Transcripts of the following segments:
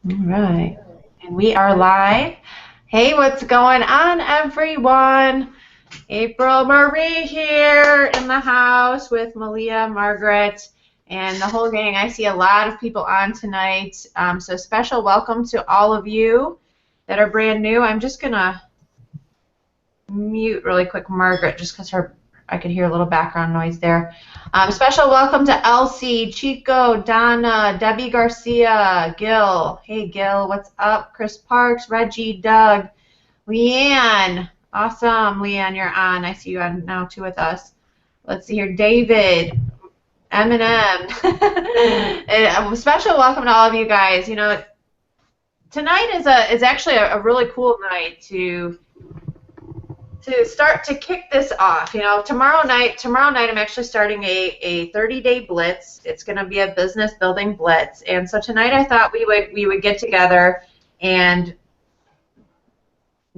All right. And we are live. Hey, what's going on, everyone? April Marie here in the house with Malia, Margaret, and the whole gang. I see a lot of people on tonight. So special welcome to all of you that are brand new. I'm just going to mute really quick Margaret just because I could hear a little background noise there. Special welcome to Elsie, Chico, Donna, Debbie Garcia, Gil. Hey Gil, what's up? Chris Parks, Reggie, Doug, Leanne. Awesome, Leanne, you're on. I see you on now too with us. Let's see here, David, Eminem. And a special welcome to all of you guys. You know, tonight is actually a really cool night to start to kick this off. You know, tomorrow night I'm actually starting a 30-day blitz. It's going to be a business building blitz. And so tonight I thought we would get together and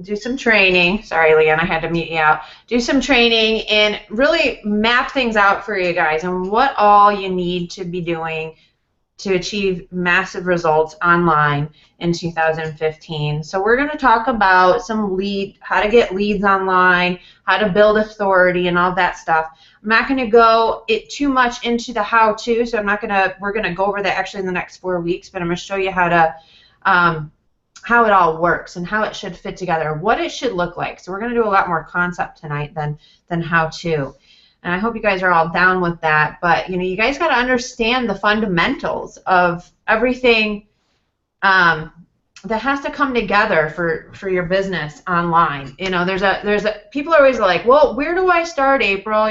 do some training. Sorry, Leanne, I had to mute you out. Do some training and really map things out for you guys and what all you need to be doing to achieve massive results online in 2015. So we're going to talk about how to get leads online, how to build authority, and all that stuff. I'm not going to go too much into the how-to, so we're going to go over that actually in the next 4 weeks, but I'm going to show you how it all works and how it should fit together, what it should look like. So we're going to do a lot more concept tonight than how-to. And I hope you guys are all down with that. But you guys got to understand the fundamentals of everything that has to come together for your business online. People are always like, well, where do I start, April?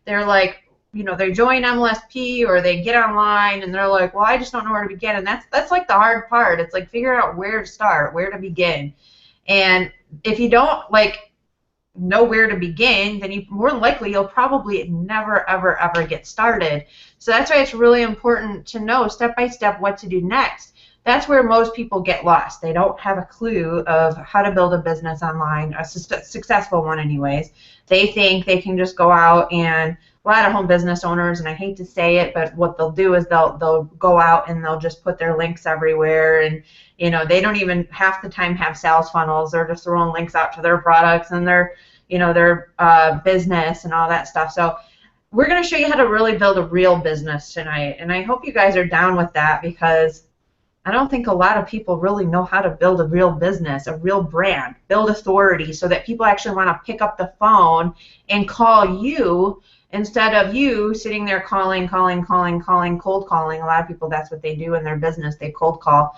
They're like, they join MLSP or they get online and they're like, well, I just don't know where to begin. And that's like the hard part. It's like figuring out where to start, where to begin. And if you don't know where to begin, then more than likely you'll probably never ever get started. So that's why it's really important to know step by step what to do next. That's where most people get lost. They don't have a clue of how to build a business online, a successful one anyways. They think they can just go out, and a lot of home business owners, and I hate to say it, but what they'll do is they'll go out and they'll just put their links everywhere, and they don't even half the time have sales funnels. They're just throwing links out to their products and their business and all that stuff. So we're going to show you how to really build a real business tonight, and I hope you guys are down with that, because I don't think a lot of people really know how to build a real business, a real brand, build authority so that people actually want to pick up the phone and call you instead of you sitting there calling, cold calling. A lot of people, that's what they do in their business. They cold call.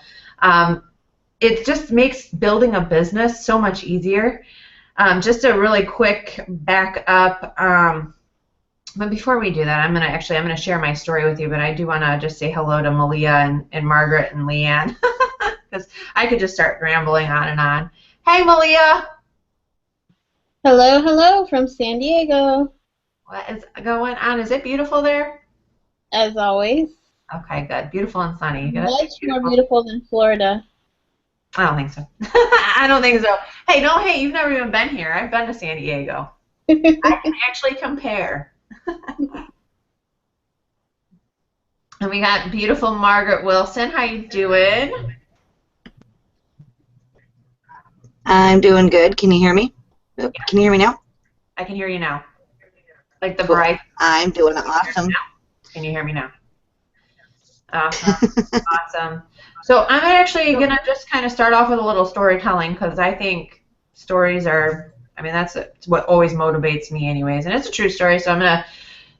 It just makes building a business so much easier. Just a really quick back up. But before we do that, I'm gonna share my story with you. But I do want to just say hello to Malia and Margaret and Leanne, because I could just start rambling on and on. Hey, Malia. Hello, hello from San Diego. What is going on? Is it beautiful there? As always. Okay, good. Beautiful and sunny. Good. Much more beautiful than Florida. I don't think so. I don't think so. Hey, you've never even been here. I've been to San Diego. I can actually compare. And we got beautiful Margaret Wilson. How you doing? I'm doing good. Can you hear me? Yeah. Can you hear me now? I can hear you now. Like the Cool. bright. I'm doing awesome. Can you hear me now? Awesome. Awesome. So I'm actually going to just kind of start off with a little storytelling, because I think stories are, that's what always motivates me anyways. And it's a true story, so I'm going to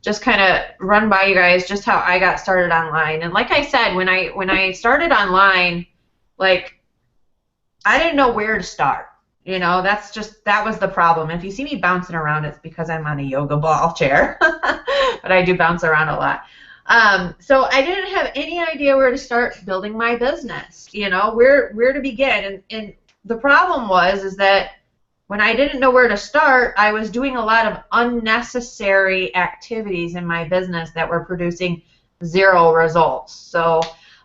just kind of run by you guys just how I got started online. And like I said, when I started online, I didn't know where to start. That was the problem. If you see me bouncing around, it's because I'm on a yoga ball chair. But I do bounce around a lot. So I didn't have any idea where to start building my business, where to begin. And the problem is that when I didn't know where to start, I was doing a lot of unnecessary activities in my business that were producing zero results. So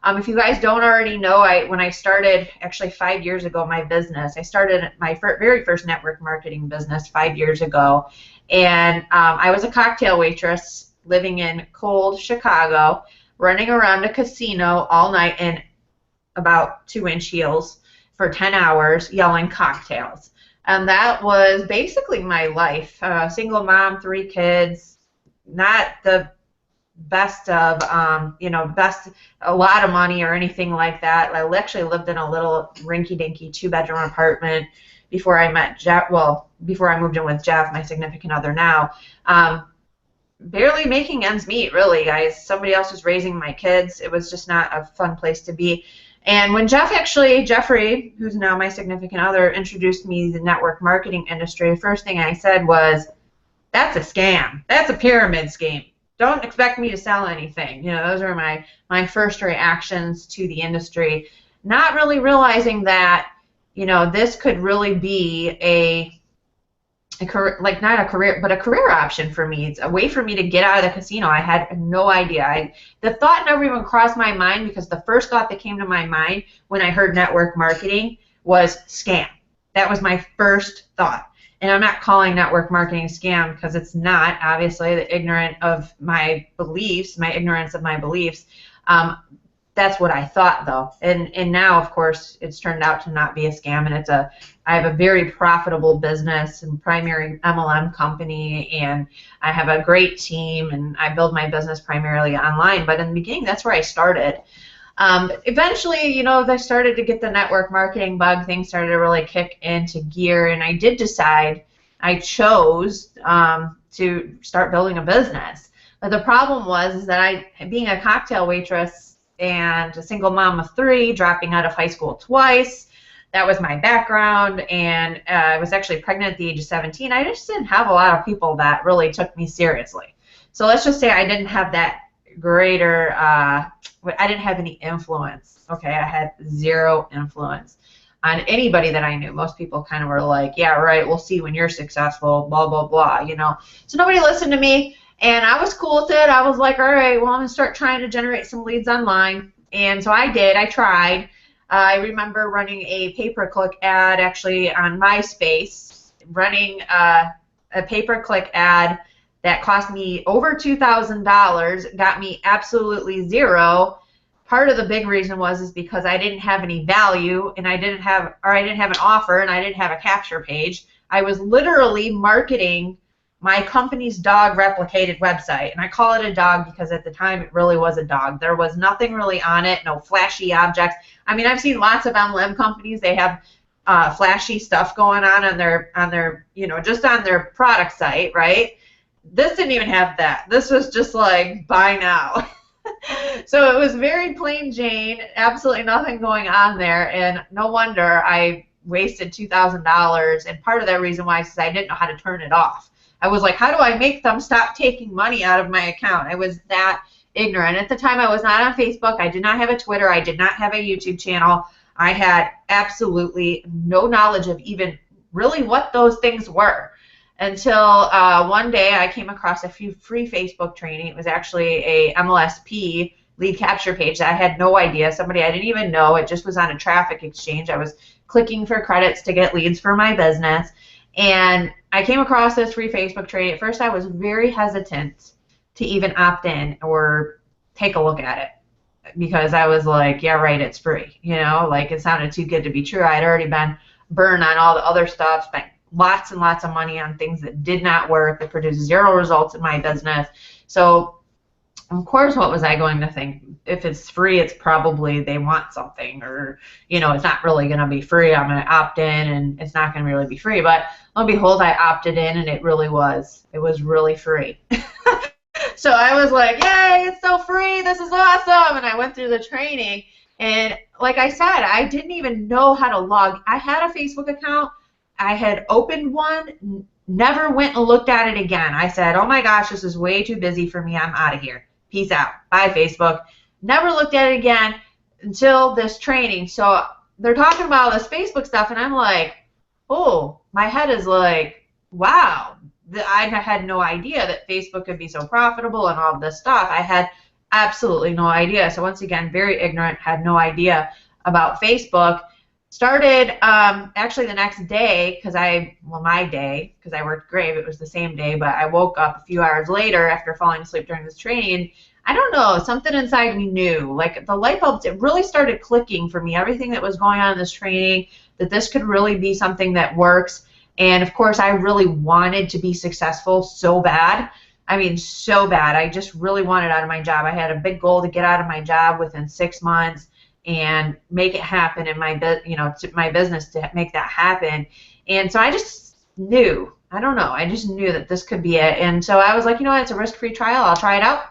if you guys don't already know, when I started, actually 5 years ago, my business, I started my very first network marketing business 5 years ago. And I was a cocktail waitress living in cold Chicago, running around a casino all night. And about 2-inch heels for 10 hours yelling cocktails. And that was basically my life. Single mom, 3 kids, not the best of, best, a lot of money or anything like that. I actually lived in a little rinky-dinky 2-bedroom apartment before I met Jeff, well, before I moved in with Jeff, my significant other now. Barely making ends meet, really, guys. Somebody else was raising my kids. It was just not a fun place to be. And when Jeffrey, who's now my significant other, introduced me to the network marketing industry, the first thing I said was, that's a scam. That's a pyramid scheme. Don't expect me to sell anything. Those are my first reactions to the industry. Not really realizing that, this could really be a career, like not a career, but a career option for me. It's a way for me to get out of the casino. I had no idea. The thought never even crossed my mind, because the first thought that came to my mind when I heard network marketing was scam. That was my first thought. And I'm not calling network marketing a scam, because it's not, obviously, the ignorance of my beliefs. That's what I thought, though. And now, of course, it's turned out to not be a scam, and I have a very profitable business and primary MLM company, and I have a great team, and I build my business primarily online. But in the beginning, that's where I started. Eventually, as I started to get the network marketing bug, things started to really kick into gear, and I chose to start building a business. But the problem was that being a cocktail waitress and a single mom of 3, dropping out of high school twice, that was my background, and I was actually pregnant at the age of 17. I just didn't have a lot of people that really took me seriously. So let's just say I didn't have that greater, I didn't have any influence. Okay, I had 0 influence on anybody that I knew. Most people kind of were like, yeah, right, we'll see when you're successful, blah, blah, blah, So nobody listened to me, and I was cool with it. I was like, all right, well, I'm going to start trying to generate some leads online. And so I did. I tried. I remember running a pay-per-click ad actually on MySpace, running a pay-per-click ad that cost me over $2,000, got me absolutely 0. Part of the big reason is because I didn't have any value, and I didn't have an offer, and I didn't have a capture page. I was literally marketing my company's dog replicated website, and I call it a dog because at the time it really was a dog. There was nothing really on it, no flashy objects. I mean, I've seen lots of MLM companies. They have flashy stuff going on their just on their product site, right? This didn't even have that. This was just like, buy now. So it was very plain Jane, absolutely nothing going on there, and no wonder I wasted $2,000, and part of that reason why is I didn't know how to turn it off. I was like, how do I make them stop taking money out of my account? I was that ignorant. At the time, I was not on Facebook. I did not have a Twitter. I did not have a YouTube channel. I had absolutely no knowledge of even really what those things were until one day I came across a few free Facebook training. It was actually a MLSP lead capture page that I had no idea. Somebody I didn't even know. It just was on a traffic exchange. I was clicking for credits to get leads for my business. And I came across this free Facebook training. At first, I was very hesitant to even opt in or take a look at it because I was like, yeah, right, it's free. Like it sounded too good to be true. I had already been burned on all the other stuff, spent lots and lots of money on things that did not work, that produced 0 results in my business. So, of course, what was I going to think? If it's free, it's probably they want something, or, it's not really going to be free. I'm going to opt in, and it's not going to really be free. But lo and behold, I opted in, and it really was. It was really free. So I was like, yay, it's so free. This is awesome. And I went through the training. And like I said, I didn't even know how to log. I had a Facebook account. I had opened one, never went and looked at it again. I said, oh my gosh, this is way too busy for me. I'm out of here. Peace out. Bye, Facebook. Never looked at it again until this training. So they're talking about this Facebook stuff, and I'm like, oh, my head is like, wow. I had no idea that Facebook could be so profitable and all of this stuff. I had absolutely no idea. So once again, very ignorant, had no idea about Facebook. Started actually the next day, my day, because I worked grave, it was the same day, but I woke up a few hours later after falling asleep during this training, and I don't know, something inside me knew. Like the light bulbs, it really started clicking for me. Everything that was going on in this training, that this could really be something that works. And of course, I really wanted to be successful so bad. I mean, so bad. I just really wanted out of my job. I had a big goal to get out of my job within 6 months and make it happen in my, my business to make that happen. And so I just knew. I don't know. I just knew that this could be it. And so I was like, you know what? It's a risk-free trial. I'll try it out.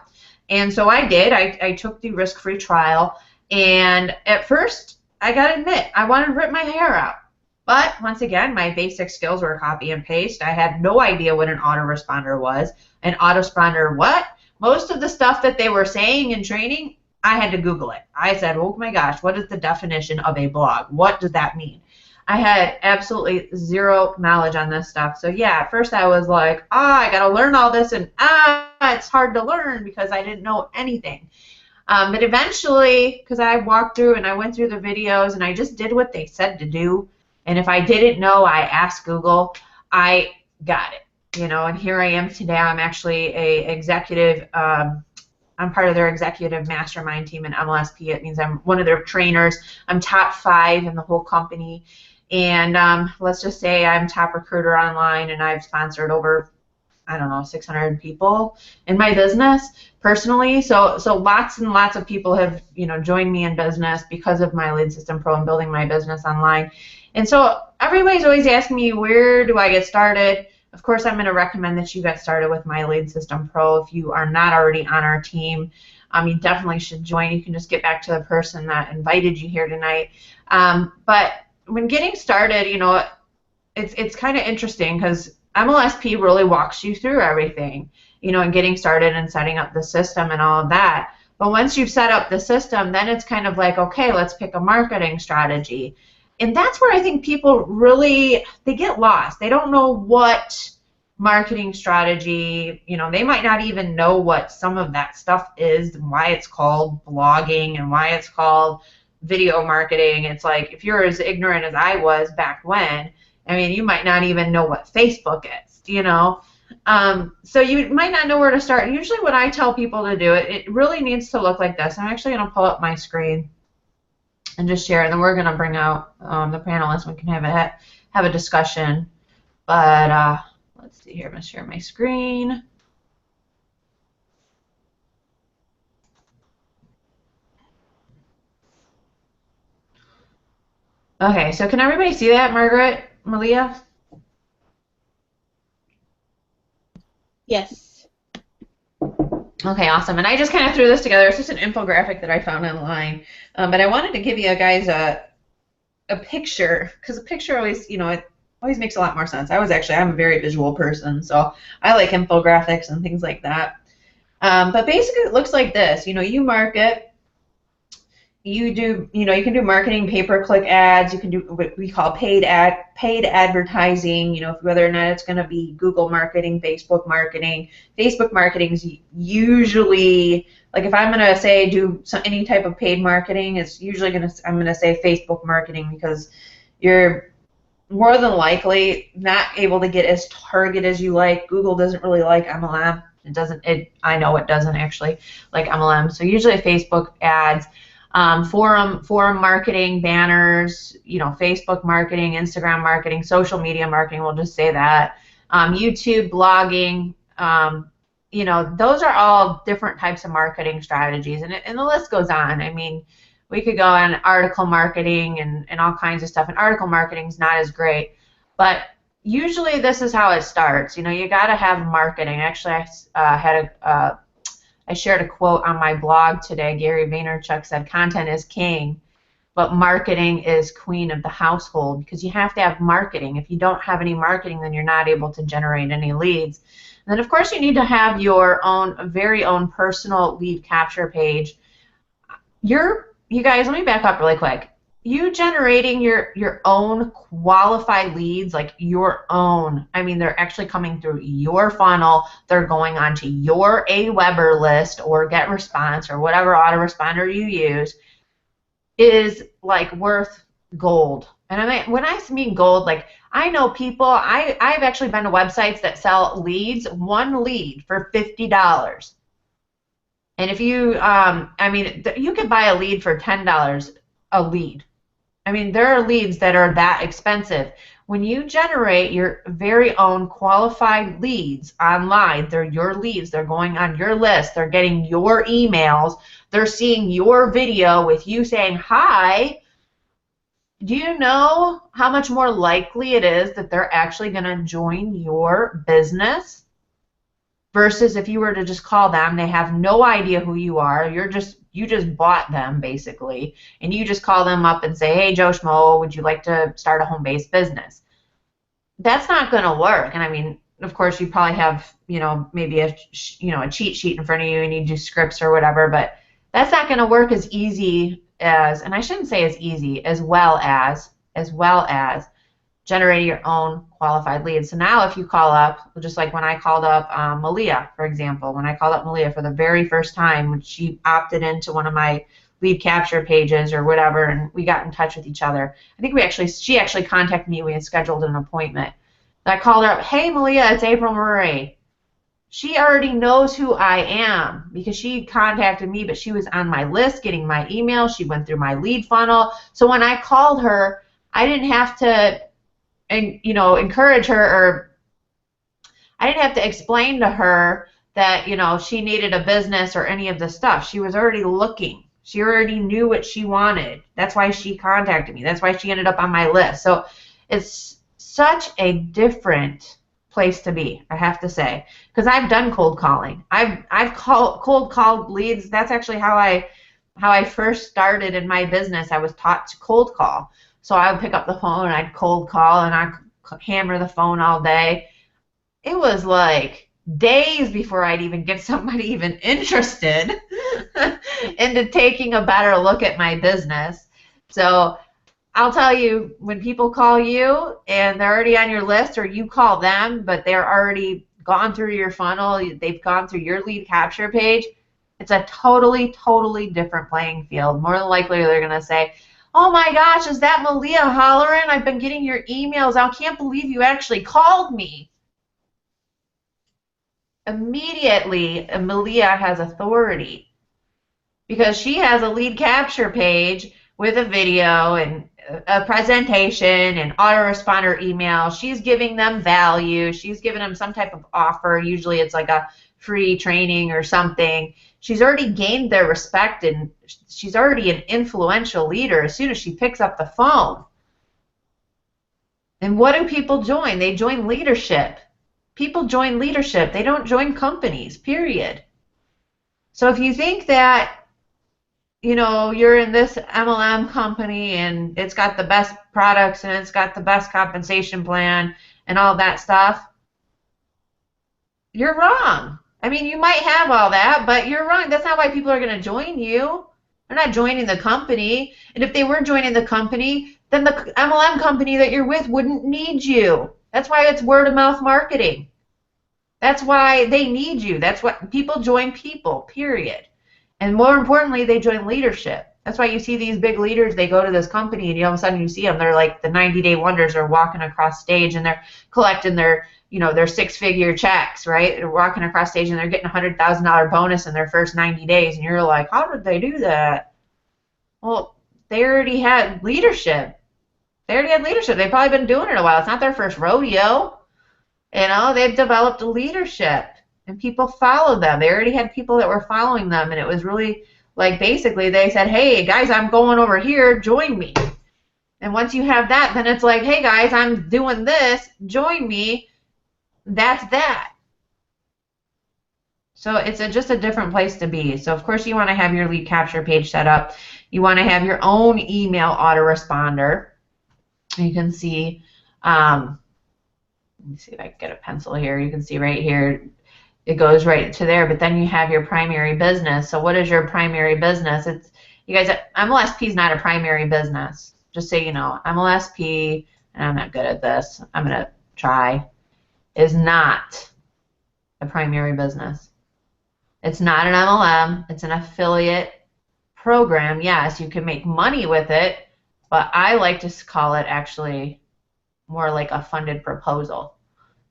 And so I did. I took the risk-free trial. And at first, I got to admit, I wanted to rip my hair out. But once again, my basic skills were copy and paste. I had no idea what an autoresponder was. An autoresponder what? Most of the stuff that they were saying in training, I had to Google it. I said, oh my gosh, what is the definition of a blog? What does that mean? I had absolutely zero knowledge on this stuff. So yeah, at first I was like, I got to learn all this, and it's hard to learn because I didn't know anything. But eventually, because I walked through and I went through the videos and I just did what they said to do. And if I didn't know, I asked Google. I got it, and here I am today. I'm actually a executive. I'm part of their executive mastermind team in MLSP. It means I'm one of their trainers. I'm top 5 in the whole company. And let's just say I'm top recruiter online, and I've sponsored over, 600 people in my business personally. So lots and lots of people have, joined me in business because of my Lead System Pro and building my business online. And so everybody's always asking me, where do I get started? Of course, I'm going to recommend that you get started with my Lead System Pro. If you are not already on our team, you definitely should join. You can just get back to the person that invited you here tonight. But when getting started, it's kind of interesting because MLSP really walks you through everything, and getting started and setting up the system and all of that. But once you've set up the system, then it's kind of like, okay, let's pick a marketing strategy. And that's where I think people really, they get lost. They don't know what marketing strategy, they might not even know what some of that stuff is and why it's called blogging and why it's called video marketing. It's like, if you're as ignorant as I was back when, you might not even know what Facebook is, so you might not know where to start. Usually when I tell people to do it, it really needs to look like this. I'm actually going to pull up my screen and just share, and then we're going to bring out the panelists. We can have a discussion. But let's see here. I'm going to share my screen. Okay, so can everybody see that, Margaret, Malia? Yes. Okay, awesome. And I just kind of threw this together. It's just an infographic that I found online. But I wanted to give you guys a picture, because a picture always, it always makes a lot more sense. I'm a very visual person, so I like infographics and things like that. But basically it looks like this. You market. You do, you can do marketing, pay-per-click ads. You can do what we call paid advertising. Whether or not it's going to be Google marketing, Facebook marketing. Facebook marketing is usually, like, if I'm going to say do any type of paid marketing, it's usually I'm going to say Facebook marketing, because you're more than likely not able to get as target as you like. Google doesn't really like MLM. I know it doesn't actually like MLM. So usually Facebook ads. Forum marketing, banners, Facebook marketing, Instagram marketing, social media marketing, we'll just say that, YouTube, blogging, those are all different types of marketing strategies, and the list goes on. We could go on article marketing and all kinds of stuff, and article marketing is not as great, but usually this is how it starts. You got to have marketing. Actually, I shared a quote on my blog today. Gary Vaynerchuk said, content is king, but marketing is queen of the household, because you have to have marketing. If you don't have any marketing, then you're not able to generate any leads. And then, of course, you need to have your very own personal lead capture page. You guys, let me back up really quick. You generating your own qualified leads, like your own, they're actually coming through your funnel, they're going onto your AWeber list or GetResponse or whatever autoresponder you use, is like worth gold. And when I mean gold, like, I know people, I've actually been to websites that sell leads, one lead for $50. And if you, I mean, you could buy a lead for $10 a lead. I mean, there are leads that are that expensive. When you generate your very own qualified leads online, they're your leads, they're going on your list, they're getting your emails, they're seeing your video with you saying, hi, do you know how much more likely it is that they're actually going to join your business versus if you were to just call them, they have no idea who you are, you just bought them basically, and you just call them up and say, hey, Joe Schmo, would you like to start a home-based business? That's not going to work. And I mean, of course, you probably have, maybe a cheat sheet in front of you and you do scripts or whatever, but that's not going to work as easy as, and I shouldn't say as easy, as well as generating your own qualified leads. So now if you call up, just like when I called up Malia, for example, when I called up Malia for the very first time, when she opted into one of my lead capture pages or whatever, and we got in touch with each other. I think she actually contacted me. We had scheduled an appointment. And I called her up, hey, Malia, it's April Murray. She already knows who I am because she contacted me, but she was on my list getting my email. She went through my lead funnel. So when I called her, I didn't have to encourage her, or I didn't have to explain to her that, she needed a business or any of the stuff. She was already looking. She already knew what she wanted. That's why she contacted me. That's why she ended up on my list. So it's such a different place to be, I have to say, because I've done cold calling. I've cold called leads. That's actually how I first started in my business. I was taught to cold call. So I would pick up the phone and I'd cold call and I'd hammer the phone all day. It was like days before I'd even get somebody even interested into taking a better look at my business. So I'll tell you, when people call you and they're already on your list, or you call them but they're already gone through your funnel, they've gone through your lead capture page, it's a totally, totally different playing field. More than likely they're going to say, oh my gosh, is that Malia Holleran? I've been getting your emails. I can't believe you actually called me. Immediately, Malia has authority because she has a lead capture page with a video and a presentation and autoresponder email. She's giving them value. She's giving them some type of offer. Usually it's like a free training or something. She's already gained their respect, and she's already an influential leader as soon as she picks up the phone. And what do people join? They join leadership. People join leadership. They don't join companies, period. So if you think that, you're in this MLM company and it's got the best products and it's got the best compensation plan and all that stuff, you're wrong. I mean, you might have all that, but you're wrong. That's not why people are going to join you. They're not joining the company. And if they were joining the company, then the MLM company that you're with wouldn't need you. That's why it's word of mouth marketing. That's why they need you. That's what people join people, period. And more importantly, they join leadership. That's why you see these big leaders, they go to this company and all of a sudden you see them, they're like the 90-day wonders, are walking across stage and they're collecting their six-figure checks, right? They're walking across stage and they're getting a $100,000 bonus in their first 90 days. And you're like, how did they do that? Well, they already had leadership. They've probably been doing it a while. It's not their first rodeo. They've developed leadership. And people followed them. They already had people that were following them. And it was really like, basically they said, hey, guys, I'm going over here. Join me. And once you have that, then it's like, hey, guys, I'm doing this. Join me. That's that. So it's just a different place to be. So, of course, you want to have your lead capture page set up. You want to have your own email autoresponder. You can see, let me see if I can get a pencil here. You can see right here, it goes right to there. But then you have your primary business. So what is your primary business? You guys, MLSP is not a primary business. Just so you know, MLSP, and I'm not good at this, I'm going to try, is not a primary business. It's not an MLM. It's an affiliate program. Yes, you can make money with it, but I like to call it actually more like a funded proposal.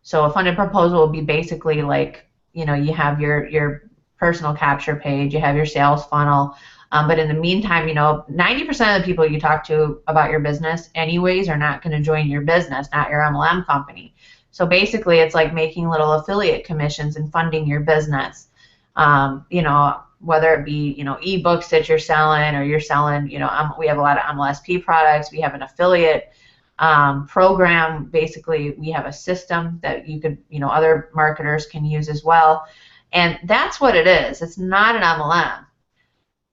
So a funded proposal will be basically like, you have your personal capture page, you have your sales funnel. But in the meantime, 90% of the people you talk to about your business anyways are not going to join your business, not your MLM company. So basically, it's like making little affiliate commissions and funding your business. Whether it be, ebooks that you're selling, or you're selling, we have a lot of MLSP products. We have an affiliate program. Basically, we have a system that you could, other marketers can use as well. And that's what it is. It's not an MLM.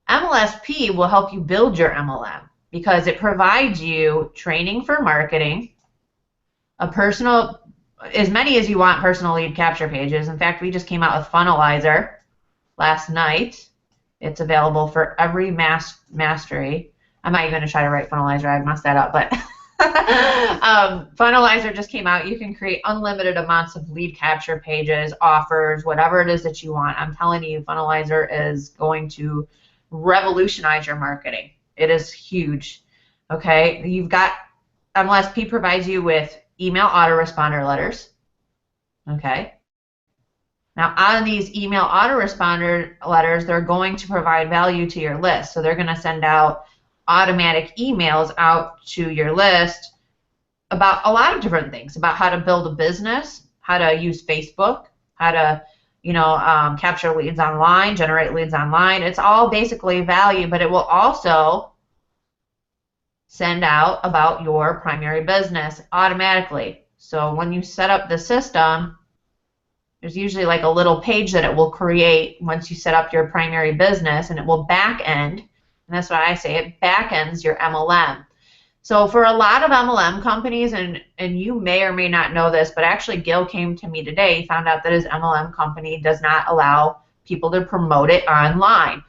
MLSP will help you build your MLM because it provides you training for marketing, as many as you want personal lead capture pages. In fact, we just came out with Funnelizer last night. It's available for every mastery. I'm not even going to try to write Funnelizer. I messed that up, but Funnelizer just came out. You can create unlimited amounts of lead capture pages, offers, whatever it is that you want. I'm telling you, Funnelizer is going to revolutionize your marketing. It is huge. Okay, you've got MLSP provides you with email autoresponder letters. Okay. Now, on these email autoresponder letters, they're going to provide value to your list. So they're going to send out automatic emails out to your list about a lot of different things, about how to build a business, how to use Facebook, how to capture leads online, generate leads online. It's all basically value, but it will also send out about your primary business automatically. So when you set up the system, there's usually like a little page that it will create once you set up your primary business, and it will back end, and that's why I say it back ends your MLM. So for a lot of MLM companies, and you may or may not know this, but actually Gil came to me today. He found out that his MLM company does not allow people to promote it online.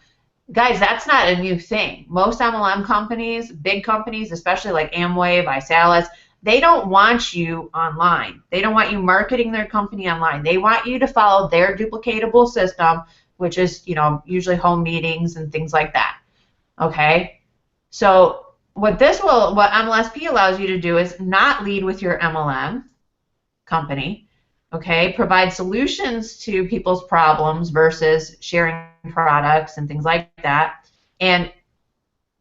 Guys, that's not a new thing. Most MLM companies, big companies, especially like Amway, Visalis, they don't want you online. They don't want you marketing their company online. They want you to follow their duplicatable system, which is, usually home meetings and things like that. Okay? So what MLSP allows you to do is not lead with your MLM company, okay? Provide solutions to people's problems versus sharing products and things like that. And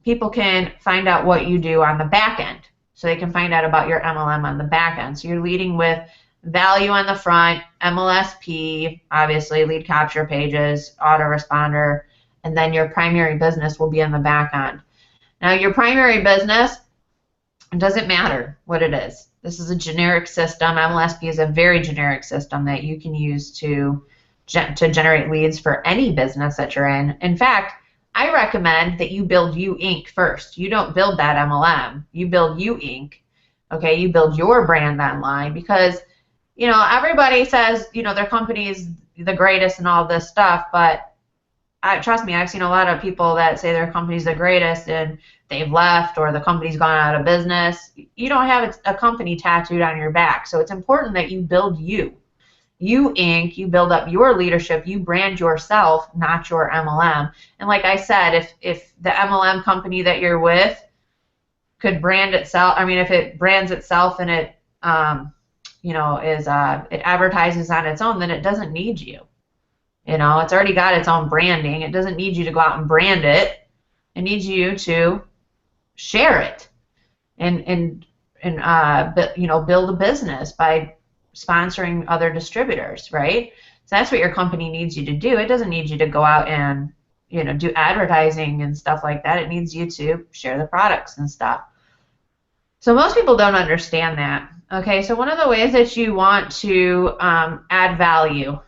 people can find out what you do on the back end. So they can find out about your MLM on the back end. So you're leading with value on the front, MLSP, obviously, lead capture pages, autoresponder, and then your primary business will be on the back end. Now, your primary business, it doesn't matter what it is. This is a generic system. MLSP is a very generic system that you can use to generate leads for any business that you're in. In fact, I recommend that you build You Inc. first. You don't build that MLM. You build You Inc. Okay, you build your brand online because, everybody says, their company is the greatest and all this stuff, but trust me, I've seen a lot of people that say their company's the greatest and they've left or the company's gone out of business. You don't have a company tattooed on your back, so it's important that you build you. You Inc., you build up your leadership, you brand yourself, not your MLM. And like I said, if the MLM company that you're with could brand itself, if it brands itself and it, it advertises on its own, then it doesn't need you. It's already got its own branding. It doesn't need you to go out and brand it. It needs you to share it and build a business by sponsoring other distributors, right? So that's what your company needs you to do. It doesn't need you to go out and do advertising and stuff like that. It needs you to share the products and stuff. So most people don't understand that. Okay, so one of the ways that you want to add value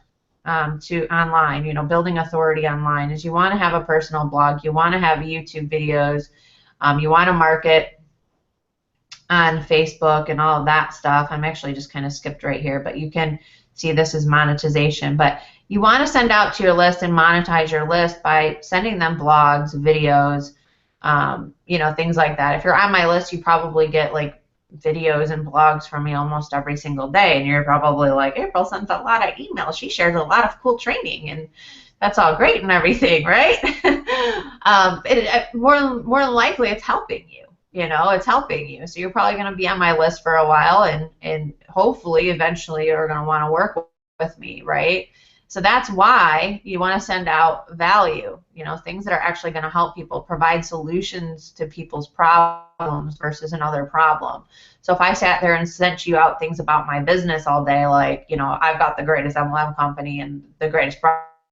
to online, building authority online, is you want to have a personal blog. You want to have YouTube videos. You want to market on Facebook and all of that stuff. I'm actually just kind of skipped right here, but you can see this is monetization. But you want to send out to your list and monetize your list by sending them blogs, videos, things like that. If you're on my list, you probably get like videos and blogs from me almost every single day, and you're probably like, April sends a lot of emails. She shares a lot of cool training, and that's all great and everything, right? More than likely, it's helping you. It's helping you. So you're probably going to be on my list for a while, and hopefully, eventually, you're going to want to work with me, right? So that's why you want to send out value, things that are actually going to help people, provide solutions to people's problems versus another problem. So if I sat there and sent you out things about my business all day, like, I've got the greatest MLM company and the greatest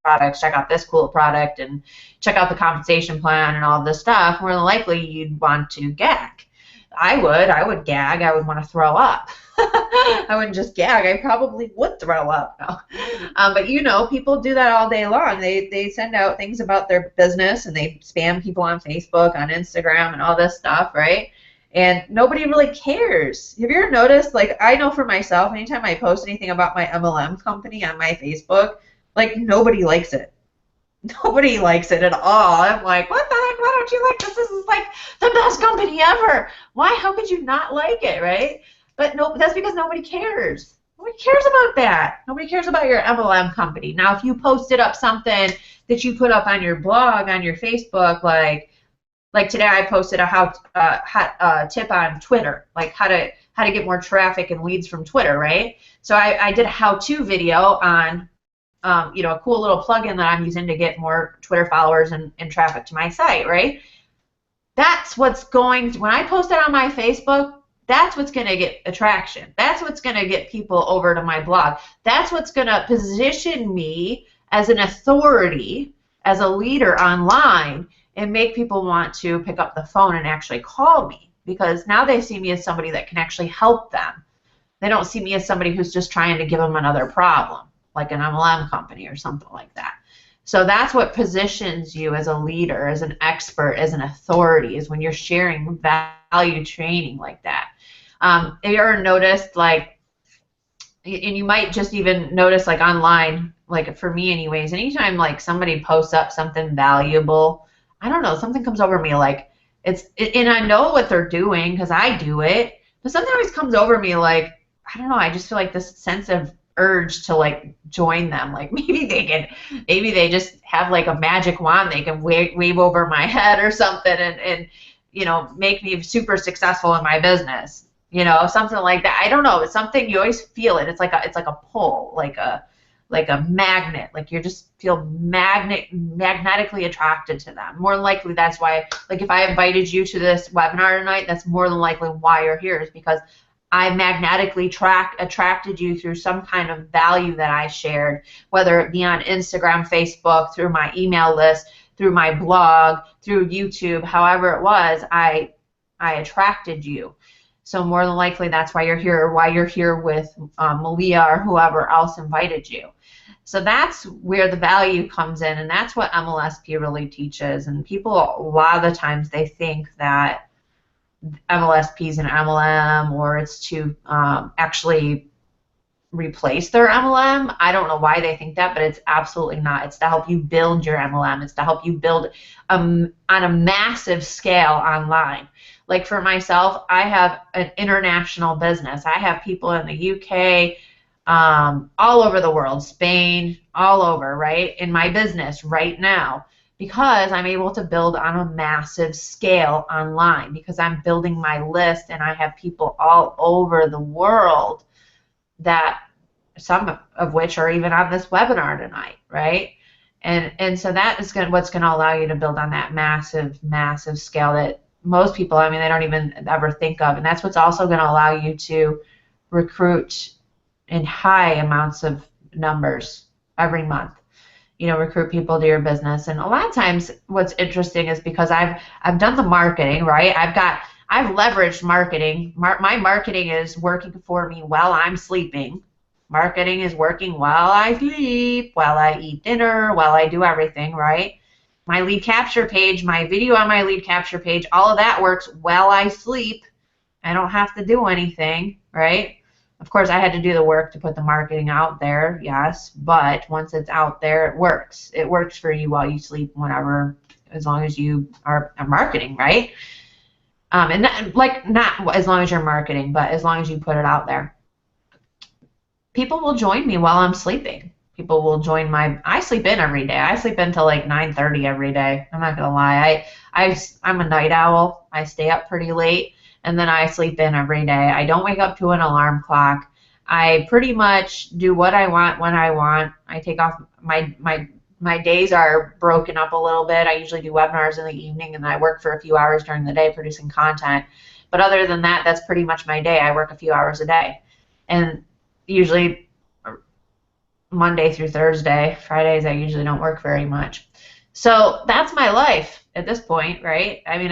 products, check out this cool product and check out the compensation plan and all this stuff, more than likely you'd want to gag. I would gag. I would want to throw up. I wouldn't just gag. I probably would throw up. No. But people do that all day long. They send out things about their business and they spam people on Facebook, on Instagram, and all this stuff, right? And nobody really cares. Have you ever noticed, like, I know for myself, anytime I post anything about my MLM company on my Facebook, like, nobody likes it. Nobody likes it at all. I'm like, what the heck? Why don't you like this? This is like the best company ever. Why? How could you not like it, right? But no, that's because nobody cares. Nobody cares about that. Nobody cares about your MLM company. Now, if you posted up something that you put up on your blog, on your Facebook, like today I posted a hot tip on Twitter, like how to get more traffic and leads from Twitter, right? So I did a how-to video on a cool little plugin that I'm using to get more Twitter followers and traffic to my site, right? That's what's when I post it on my Facebook, that's what's going to get attraction. That's what's going to get people over to my blog. That's what's going to position me as an authority, as a leader online, and make people want to pick up the phone and actually call me, because now they see me as somebody that can actually help them. They don't see me as somebody who's just trying to give them another problem, like an MLM company or something like that. So that's what positions you as a leader, as an expert, as an authority, is when you're sharing value training like that. Have you ever noticed, like, and you might just even notice, like, online, like for me anyways, anytime like somebody posts up something valuable, I don't know, something comes over me, like, and I know what they're doing because I do it, but something always comes over me, like, I don't know, I just feel like this sense of urge to like join them. Like maybe they just have like a magic wand they can wave over my head or something and make me super successful in my business. Something like that. I don't know. It's something you always feel it. It's like a pull, like a magnet. Like you just feel magnetically attracted to them. More than likely that's why, like if I invited you to this webinar tonight, that's more than likely why you're here, is because I magnetically attracted you through some kind of value that I shared, whether it be on Instagram, Facebook, through my email list, through my blog, through YouTube, however it was, I attracted you. So more than likely that's why you're here, or why you're here with Malia or whoever else invited you. So that's where the value comes in, and that's what MLSP really teaches. And people, a lot of the times, they think that MLSP is an MLM, or it's to actually replace their MLM. I don't know why they think that, but it's absolutely not. It's to help you build your MLM. It's to help you build on a massive scale online. Like for myself, I have an international business. I have people in the UK, all over the world, Spain, all over, right, in my business right now, because I'm able to build on a massive scale online, because I'm building my list and I have people all over the world, that some of which are even on this webinar tonight, right? And so that is what's going to allow you to build on that massive, massive scale that most people, I mean, they don't even ever think of. And that's what's also going to allow you to recruit in high amounts of numbers every month. Recruit people to your business. And a lot of times what's interesting is because I've done the marketing, right? I've leveraged marketing. My marketing is working for me while I'm sleeping. Marketing is working while I sleep, while I eat dinner, while I do everything, right? My lead capture page, my video on my lead capture page, all of that works while I sleep. I don't have to do anything, right? Of course, I had to do the work to put the marketing out there, yes, but once it's out there, it works. It works for you while you sleep, whenever, as long as you are marketing, right? And not as long as you're marketing, but as long as you put it out there. People will join me while I'm sleeping. People will join I sleep in every day. I sleep until like 9:30 every day. I'm not going to lie. I'm a night owl. I stay up pretty late, and then I sleep in every day. I don't wake up to an alarm clock. I pretty much do what I want when I want. I take off my days are broken up a little bit. I usually do webinars in the evening, and I work for a few hours during the day producing content. But other than that, that's pretty much my day. I work a few hours a day, and usually Monday through Thursday. Fridays I usually don't work very much. So that's my life at this point, right? I mean,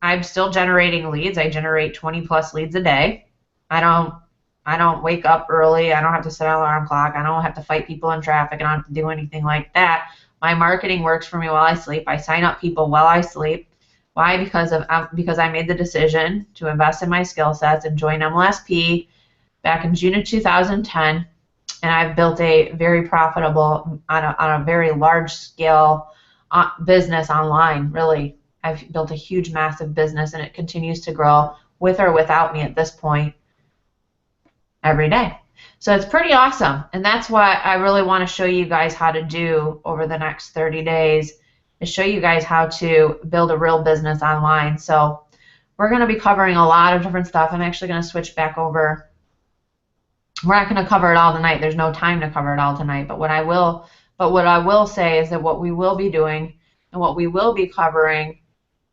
I'm still generating leads. I generate 20 plus leads a day. I don't wake up early. I don't have to set an alarm clock. I don't have to fight people in traffic. I don't have to do anything like that. My marketing works for me while I sleep. I sign up people while I sleep. Why? Because I made the decision to invest in my skill sets and join MLSP back in June of 2010, and I've built a very profitable, on a very large scale business online. Really, I've built a huge, massive business, and it continues to grow with or without me at this point every day. So it's pretty awesome, and that's what I really want to show you guys how to do over the next 30 days, is show you guys how to build a real business online. So we're going to be covering a lot of different stuff. I'm actually going to switch back over. We're not going to cover it all tonight. There's no time to cover it all tonight, but what I will say is that what we will be doing and what we will be covering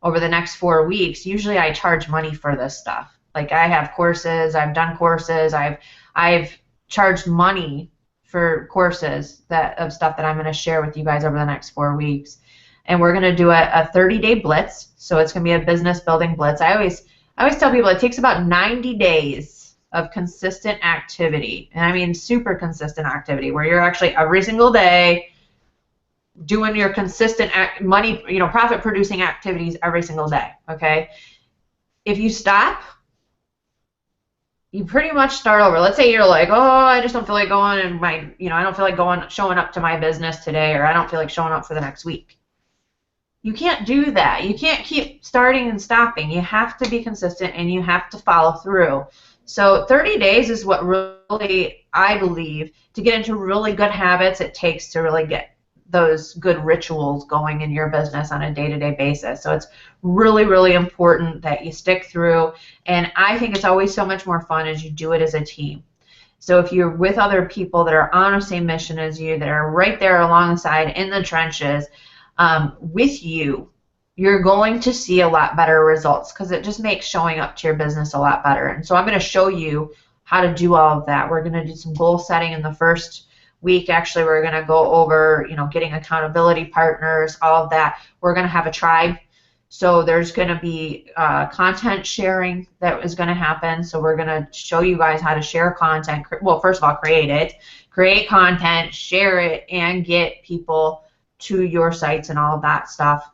over the next 4 weeks, usually I charge money for this stuff. Like, I have courses, I've done courses, I've charged money for courses of stuff that I'm going to share with you guys over the next 4 weeks. And we're going to do a 30-day blitz. So it's going to be a business building blitz. I always tell people it takes about 90 days of consistent activity. And I mean super consistent activity, where you're actually every single day doing your consistent profit producing activities every single day. Okay? If you stop, you pretty much start over. Let's say you're like, oh, I just don't feel like going, and I don't feel like showing up to my business today, or I don't feel like showing up for the next week. You can't do that. You can't keep starting and stopping. You have to be consistent, and you have to follow through. So 30 days is what really, I believe, to get into really good habits, it takes to really get those good rituals going in your business on a day-to-day basis. So it's really, really important that you stick through, and I think it's always so much more fun as you do it as a team. So if you're with other people that are on the same mission as you, that are right there alongside in the trenches with you, you're going to see a lot better results, because it just makes showing up to your business a lot better. And so I'm going to show you how to do all of that. We're going to do some goal setting in the first week. Actually, we're going to go over, getting accountability partners, all of that. We're going to have a tribe. So there's going to be content sharing that is going to happen. So we're going to show you guys how to share content. Well, first of all, create content, share it, and get people to your sites and all of that stuff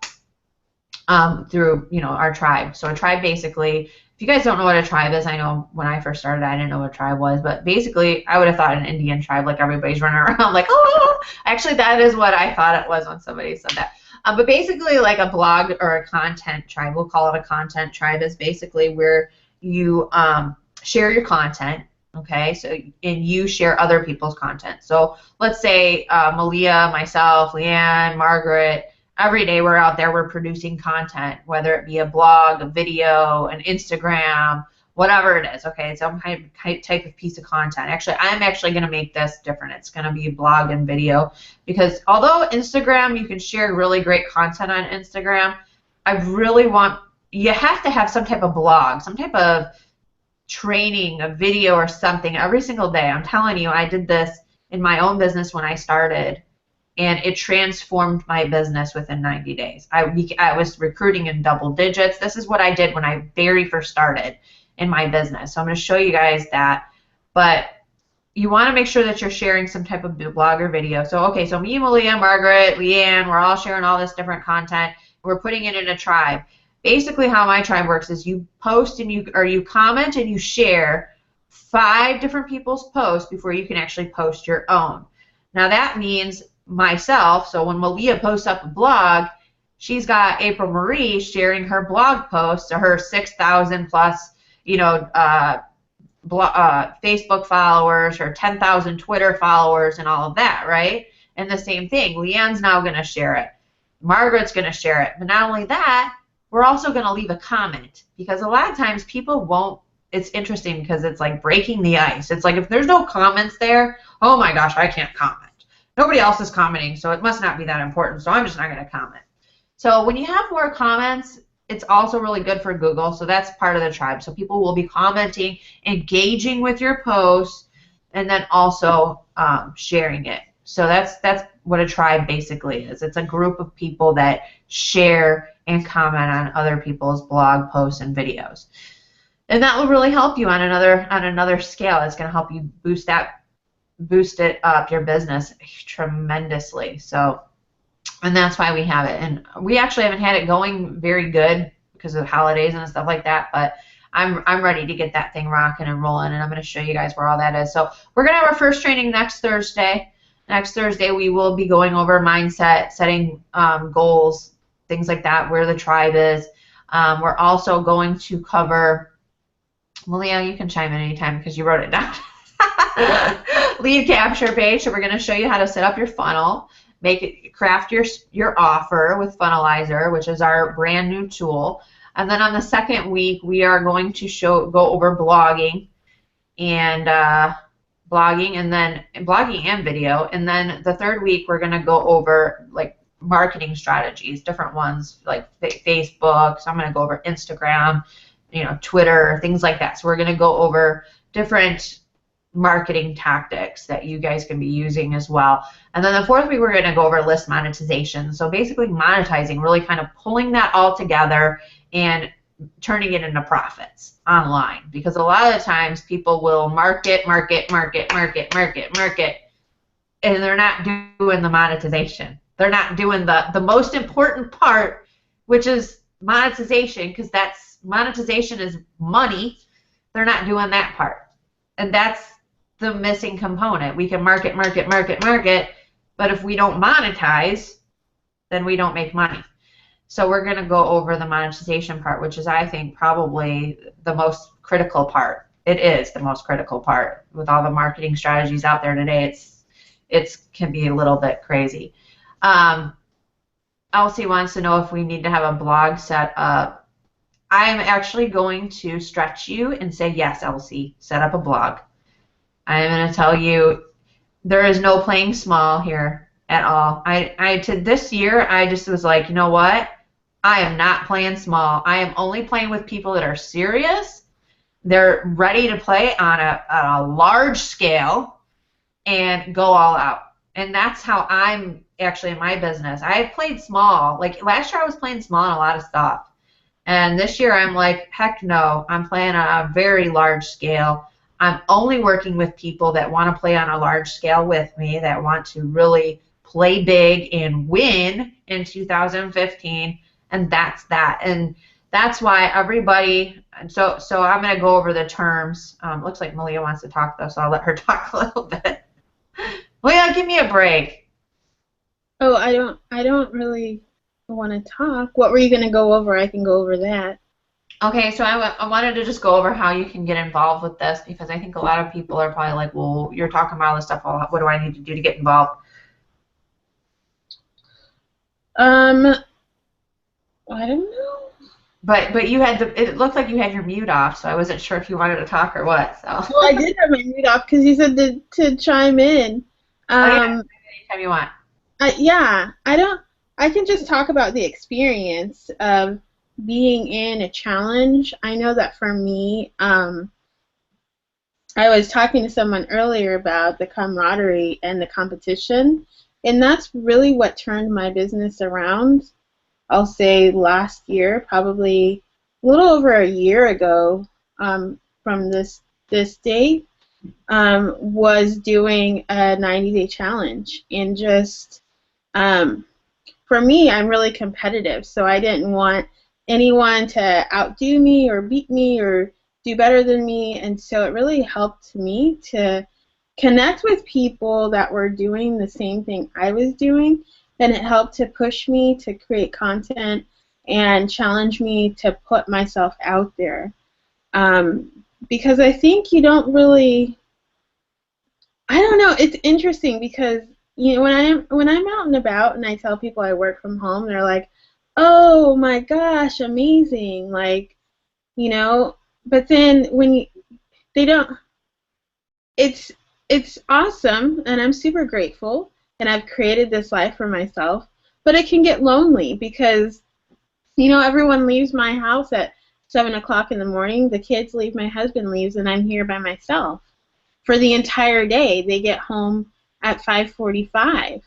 through our tribe. So a tribe, basically, if you guys don't know what a tribe is, I know when I first started I didn't know what a tribe was, but basically I would have thought an Indian tribe, like everybody's running around like, oh, actually that is what I thought it was when somebody said that. But basically, like a blog or a content tribe, we'll call it a content tribe, is basically where you share your content. Okay, so, and you share other people's content. So let's say Malia, myself, Leanne, Margaret, every day we're out there, we're producing content, whether it be a blog, a video, an Instagram, whatever it is. Okay, some type of piece of content. Actually, I'm actually going to make this different. It's going to be blog and video, because although Instagram, you can share really great content on Instagram, you have to have some type of blog, some type of training, a video or something every single day. I'm telling you, I did this in my own business when I started, and it transformed my business within 90 days. I was recruiting in double digits. This is what I did when I very first started in my business. So I'm going to show you guys that, but you want to make sure that you're sharing some type of blog or video. So okay, so me, Malia, Margaret, Leanne, we're all sharing all this different content. We're putting it in a tribe. Basically, how my tribe works is you post and you comment and you share 5 different people's posts before you can actually post your own. Now that means myself. So when Malia posts up a blog, she's got April Marie sharing her blog posts to her 6,000 plus, Facebook followers, her 10,000 Twitter followers, and all of that, right? And the same thing, Leanne's now going to share it. Margaret's going to share it. But not only that, we're also going to leave a comment, because a lot of times people won't, it's interesting because it's like breaking the ice. It's like if there's no comments there, oh my gosh, I can't comment. Nobody else is commenting, so it must not be that important, so I'm just not going to comment. So when you have more comments, it's also really good for Google, so that's part of the tribe. So people will be commenting, engaging with your posts, and then also sharing it. So that's what a tribe basically is. It's a group of people that share and comment on other people's blog posts and videos. And that will really help you on another scale. It's going to help you boost it up, your business, tremendously. So, and that's why we have it. And we actually haven't had it going very good because of holidays and stuff like that, but I'm ready to get that thing rocking and rolling, and I'm going to show you guys where all that is. So we're going to have our first training next Thursday. Next Thursday we will be going over mindset, setting goals, things like that, where the tribe is. We're also going to cover, well, Leo, you can chime in anytime because you wrote it down. Lead capture page. So we're going to show you how to set up your funnel, craft your offer with Funnelizer, which is our brand new tool. And then on the second week, we are going to go over blogging and blogging and video. And then the third week, we're going to go over like marketing strategies, different ones like Facebook. So I'm going to go over Instagram, Twitter, things like that. So we're going to go over different marketing tactics that you guys can be using as well. And then the fourth week, we're going to go over list monetization. So basically monetizing, really kind of pulling that all together and turning it into profits online. Because a lot of the times people will market, and they're not doing the monetization. They're not doing the most important part, which is monetization, because monetization is money. They're not doing that part. And that's the missing component. We can market, but if we don't monetize, then we don't make money. So we're going to go over the monetization part, which is, I think, probably the most critical part. It is the most critical part. With all the marketing strategies out there today, it can be a little bit crazy. Elsie wants to know if we need to have a blog set up. I'm actually going to stretch you and say, yes, Elsie, set up a blog. I'm going to tell you there is no playing small here at all. This year, I just was like, you know what? I am not playing small. I am only playing with people that are serious. They're ready to play on a large scale and go all out. And that's how I'm actually in my business. I've played small. Like last year, I was playing small on a lot of stuff. And this year, I'm like, heck no. I'm playing on a very large scale. I'm only working with people that want to play on a large scale with me, that want to really play big and win in 2015, and that's that. And that's why everybody, so I'm going to go over the terms. Looks like Malia wants to talk, though, so I'll let her talk a little bit. Malia, give me a break. Oh, I don't really want to talk. What were you going to go over? I can go over that. Okay, so I wanted to just go over how you can get involved with this, because I think a lot of people are probably like, well, you're talking about all this stuff. Well, what do I need to do to get involved? I don't know. But you had it looked like you had your mute off, so I wasn't sure if you wanted to talk or what. So. Well, I did have my mute off because you said to chime in. Yeah, anytime you want. Yeah, I can just talk about the experience of being in a challenge. I know that for me, I was talking to someone earlier about the camaraderie and the competition, and that's really what turned my business around. I'll say last year, probably a little over a year ago from this date, was doing a 90-day challenge. And just, for me, I'm really competitive, so I didn't want anyone to outdo me or beat me or do better than me, and so it really helped me to connect with people that were doing the same thing I was doing, and it helped to push me to create content and challenge me to put myself out there. Because I think you don't really, I don't know, it's interesting because when I'm out and about and I tell people I work from home, they're like, oh my gosh, amazing, like, but then when they don't, it's it's awesome, and I'm super grateful, and I've created this life for myself. But it can get lonely because everyone leaves my house at 7 o'clock in the morning. The kids leave, my husband leaves, and I'm here by myself for the entire day. They get home at 5:45.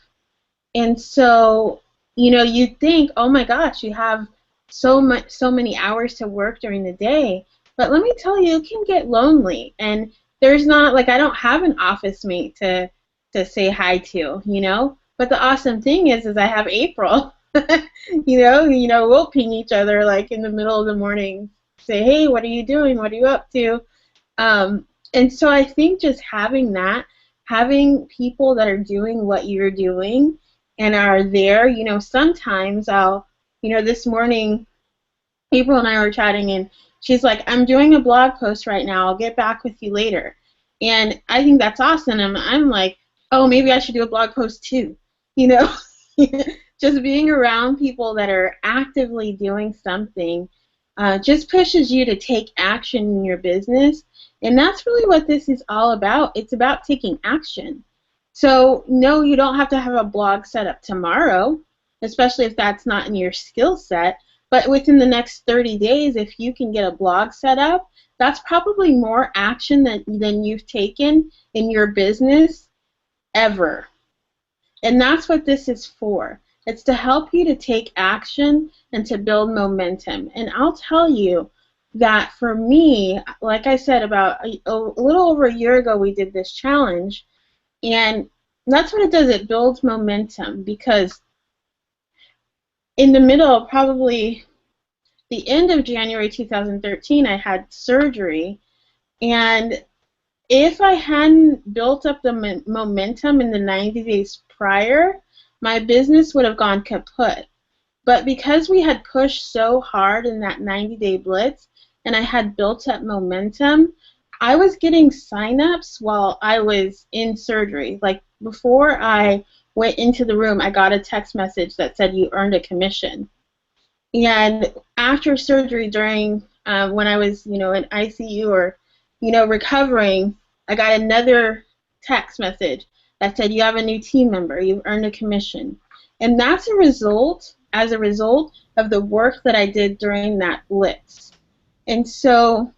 And so, you'd think, oh my gosh, you have so many hours to work during the day. But let me tell you, it can get lonely. And there's not, like, I don't have an office mate to say hi to. But the awesome thing is I have April. We'll ping each other like in the middle of the morning, say, hey, what are you doing? What are you up to? And so I think just having that, having people that are doing what you're doing and are there, sometimes this morning, April and I were chatting, and she's like, I'm doing a blog post right now. I'll get back with you later. And I think that's awesome. And I'm like, oh, maybe I should do a blog post too. Just being around people that are actively doing something just pushes you to take action in your business. And that's really what this is all about. It's about taking action. So, no, you don't have to have a blog set up tomorrow, especially if that's not in your skill set. But within the next 30 days, if you can get a blog set up, that's probably more action than you've taken in your business ever. And that's what this is for. It's to help you to take action and to build momentum. And I'll tell you that for me, like I said, about a little over a year ago, we did this challenge. And that's what it does. It builds momentum, because in the middle, probably the end of January 2013, I had surgery. And if I hadn't built up the momentum in the 90 days prior, my business would have gone kaput. But because we had pushed so hard in that 90-day blitz and I had built up momentum, I was getting sign-ups while I was in surgery. Like, before I went into the room, I got a text message that said you earned a commission. And after surgery, during when I was, in ICU or, recovering, I got another text message that said you have a new team member, you've earned a commission. And that's as a result of the work that I did during that blitz. And so,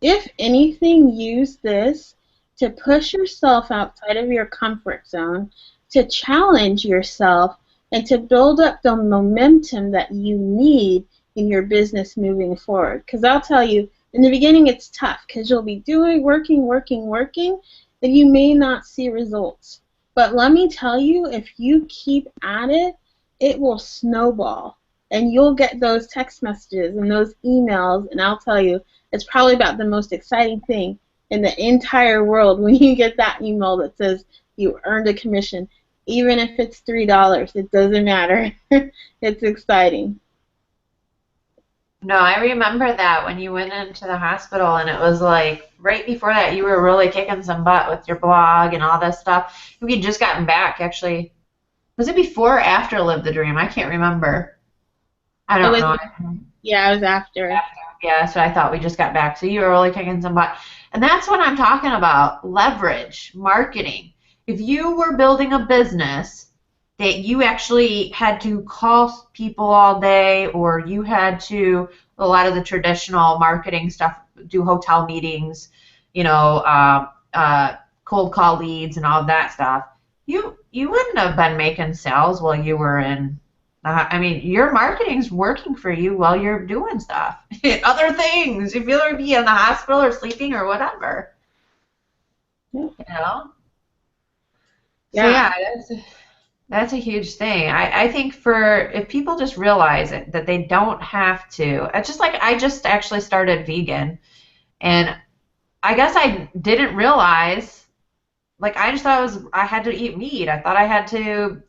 if anything, use this to push yourself outside of your comfort zone, to challenge yourself, and to build up the momentum that you need in your business moving forward. Because I'll tell you, in the beginning it's tough, because you'll be working, and you may not see results. But let me tell you, if you keep at it, it will snowball. And you'll get those text messages and those emails, and I'll tell you, it's probably about the most exciting thing in the entire world when you get that email that says you earned a commission. Even if it's $3, it doesn't matter. It's exciting. No, I remember that when you went into the hospital, and it was like right before that you were really kicking some butt with your blog and all this stuff. We had just gotten back, actually. Was it before or after Live the Dream? I can't remember. I don't know. Yeah, it was after. Yeah, so I thought we just got back. So you were really kicking some butt. And that's what I'm talking about, leverage, marketing. If you were building a business that you actually had to call people all day, or you had to, a lot of the traditional marketing stuff, do hotel meetings, cold call leads and all of that stuff, you wouldn't have been making sales while you were in, your marketing's working for you while you're doing stuff. Other things, if you'll be in the hospital or sleeping or whatever. Yeah. So yeah, that's a huge thing. I think if people just realize it, that they don't have to. It's just like I just actually started vegan, and I guess I didn't realize, like, I just thought I had to eat meat. I thought I had to,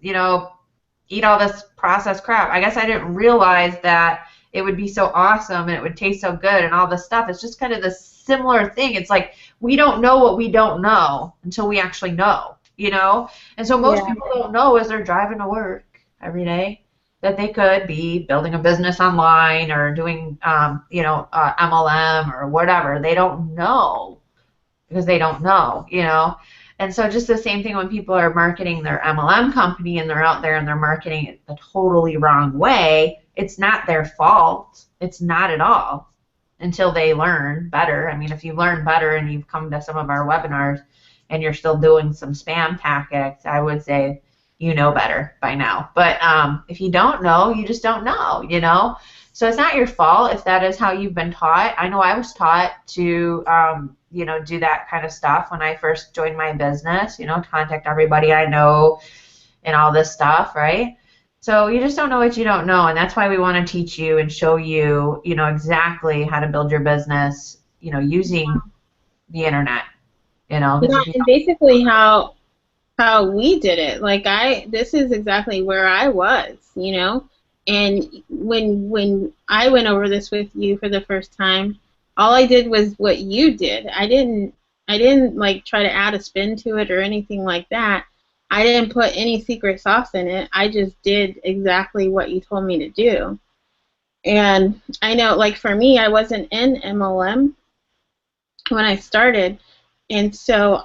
eat all this processed crap. I guess I didn't realize that it would be so awesome and it would taste so good and all this stuff. It's just kind of the similar thing. It's like we don't know what we don't know until we actually know. And so most people don't know as they're driving to work every day. that they could be building a business online or doing, MLM or whatever. They don't know because they don't know, And so just the same thing when people are marketing their MLM company and they're out there and they're marketing it the totally wrong way, it's not their fault. It's not at all until they learn better. I mean, if you learn better and you've come to some of our webinars and you're still doing some spam tactics, I would say you know better by now. But if you don't know, you just don't know, So it's not your fault if that is how you've been taught. I know I was taught to, do that kind of stuff when I first joined my business, contact everybody I know and all this stuff, right? So you just don't know what you don't know, and that's why we want to teach you and show you, exactly how to build your business, using the internet, Yeah, and basically how we did it. Like this is exactly where I was, And when I went over this with you for the first time, all I did was what you did. I didn't like try to add a spin to it or anything like that. I didn't put any secret sauce in it. I just did exactly what you told me to do. And I know, like for me, I wasn't in MLM when I started, and so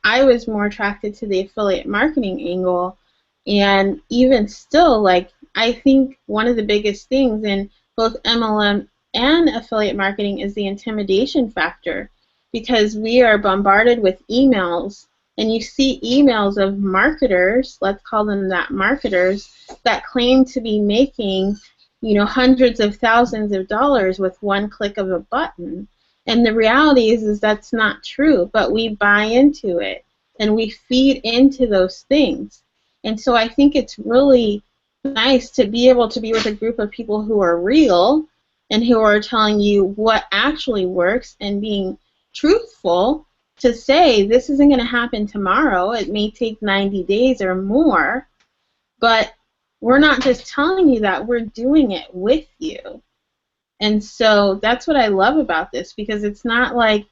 I was more attracted to the affiliate marketing angle. And even still, like I think one of the biggest things in both MLM and affiliate marketing is the intimidation factor, because we are bombarded with emails, and you see emails of marketers, let's call them that, marketers, that claim to be making, hundreds of thousands of dollars with one click of a button. And the reality is that's not true, but we buy into it, and we feed into those things. And so I think it's really nice to be able to be with a group of people who are real and who are telling you what actually works and being truthful to say this isn't going to happen tomorrow. It may take 90 days or more, but we're not just telling you that, we're doing it with you. And so that's what I love about this, because it's not like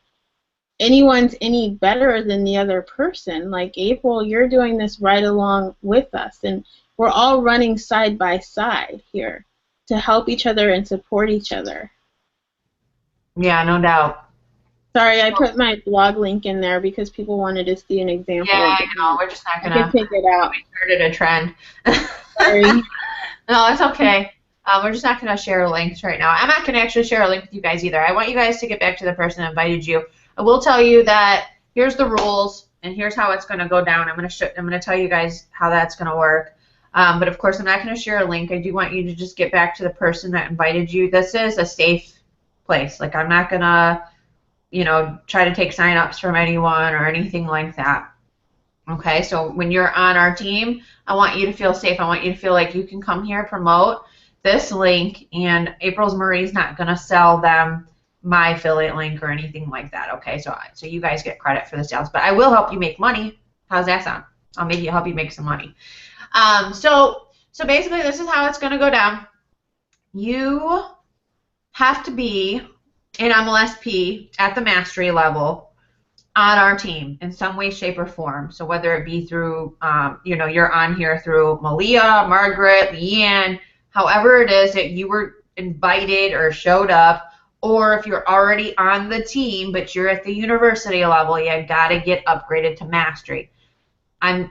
anyone's any better than the other person. Like, April, you're doing this right along with us, and we're all running side by side here to help each other and support each other. Yeah, no doubt. Sorry, I put my blog link in there because people wanted to see an example. Yeah, I know. We're just not going to take it out. We started a trend. Sorry. No, it's okay. We're just not going to share links right now. I'm not going to actually share a link with you guys either. I want you guys to get back to the person that invited you. I will tell you that here's the rules, and here's how it's going to go down. I'm going to tell you guys how that's going to work. But of course, I'm not going to share a link. I do want you to just get back to the person that invited you. This is a safe place. Like, I'm not going to, try to take sign-ups from anyone or anything like that. Okay, so when you're on our team, I want you to feel safe. I want you to feel like you can come here, promote this link, and April's Marie's not going to sell them my affiliate link or anything like that. Okay, so you guys get credit for the sales, but I will help you make money. How's that sound? I'll maybe help you make some money. So basically, this is how it's going to go down. You have to be an MLSP at the mastery level on our team in some way, shape, or form. So whether it be through, you're on here through Malia, Margaret, Leanne, however it is that you were invited or showed up, or if you're already on the team but you're at the university level, you got to get upgraded to mastery. I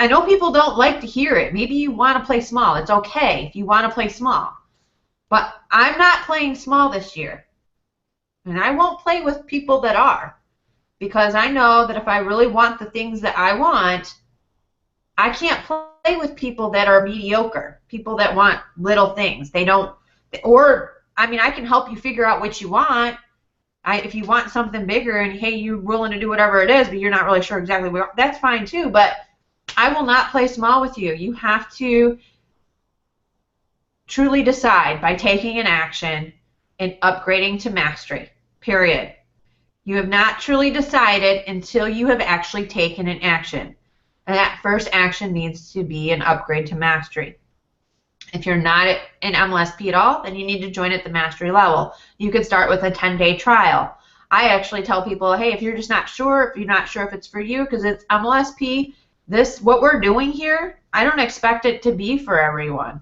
know people don't like to hear it. Maybe you want to play small. It's okay if you want to play small. But I'm not playing small this year. And I won't play with people that are. Because I know that if I really want the things that I want, I can't play with people that are mediocre. People that want little things. They don't, I can help you figure out what you want. If you want something bigger and, hey, you're willing to do whatever it is, but you're not really sure exactly what, that's fine too. But I will not play small with you. You have to truly decide by taking an action and upgrading to mastery, period. You have not truly decided until you have actually taken an action. And that first action needs to be an upgrade to mastery. If you're not an MLSP at all, then you need to join at the mastery level. You could start with a 10-day trial. I actually tell people, hey, if you're just not sure, if you're not sure if it's for you because it's MLSP, what we're doing here, I don't expect it to be for everyone.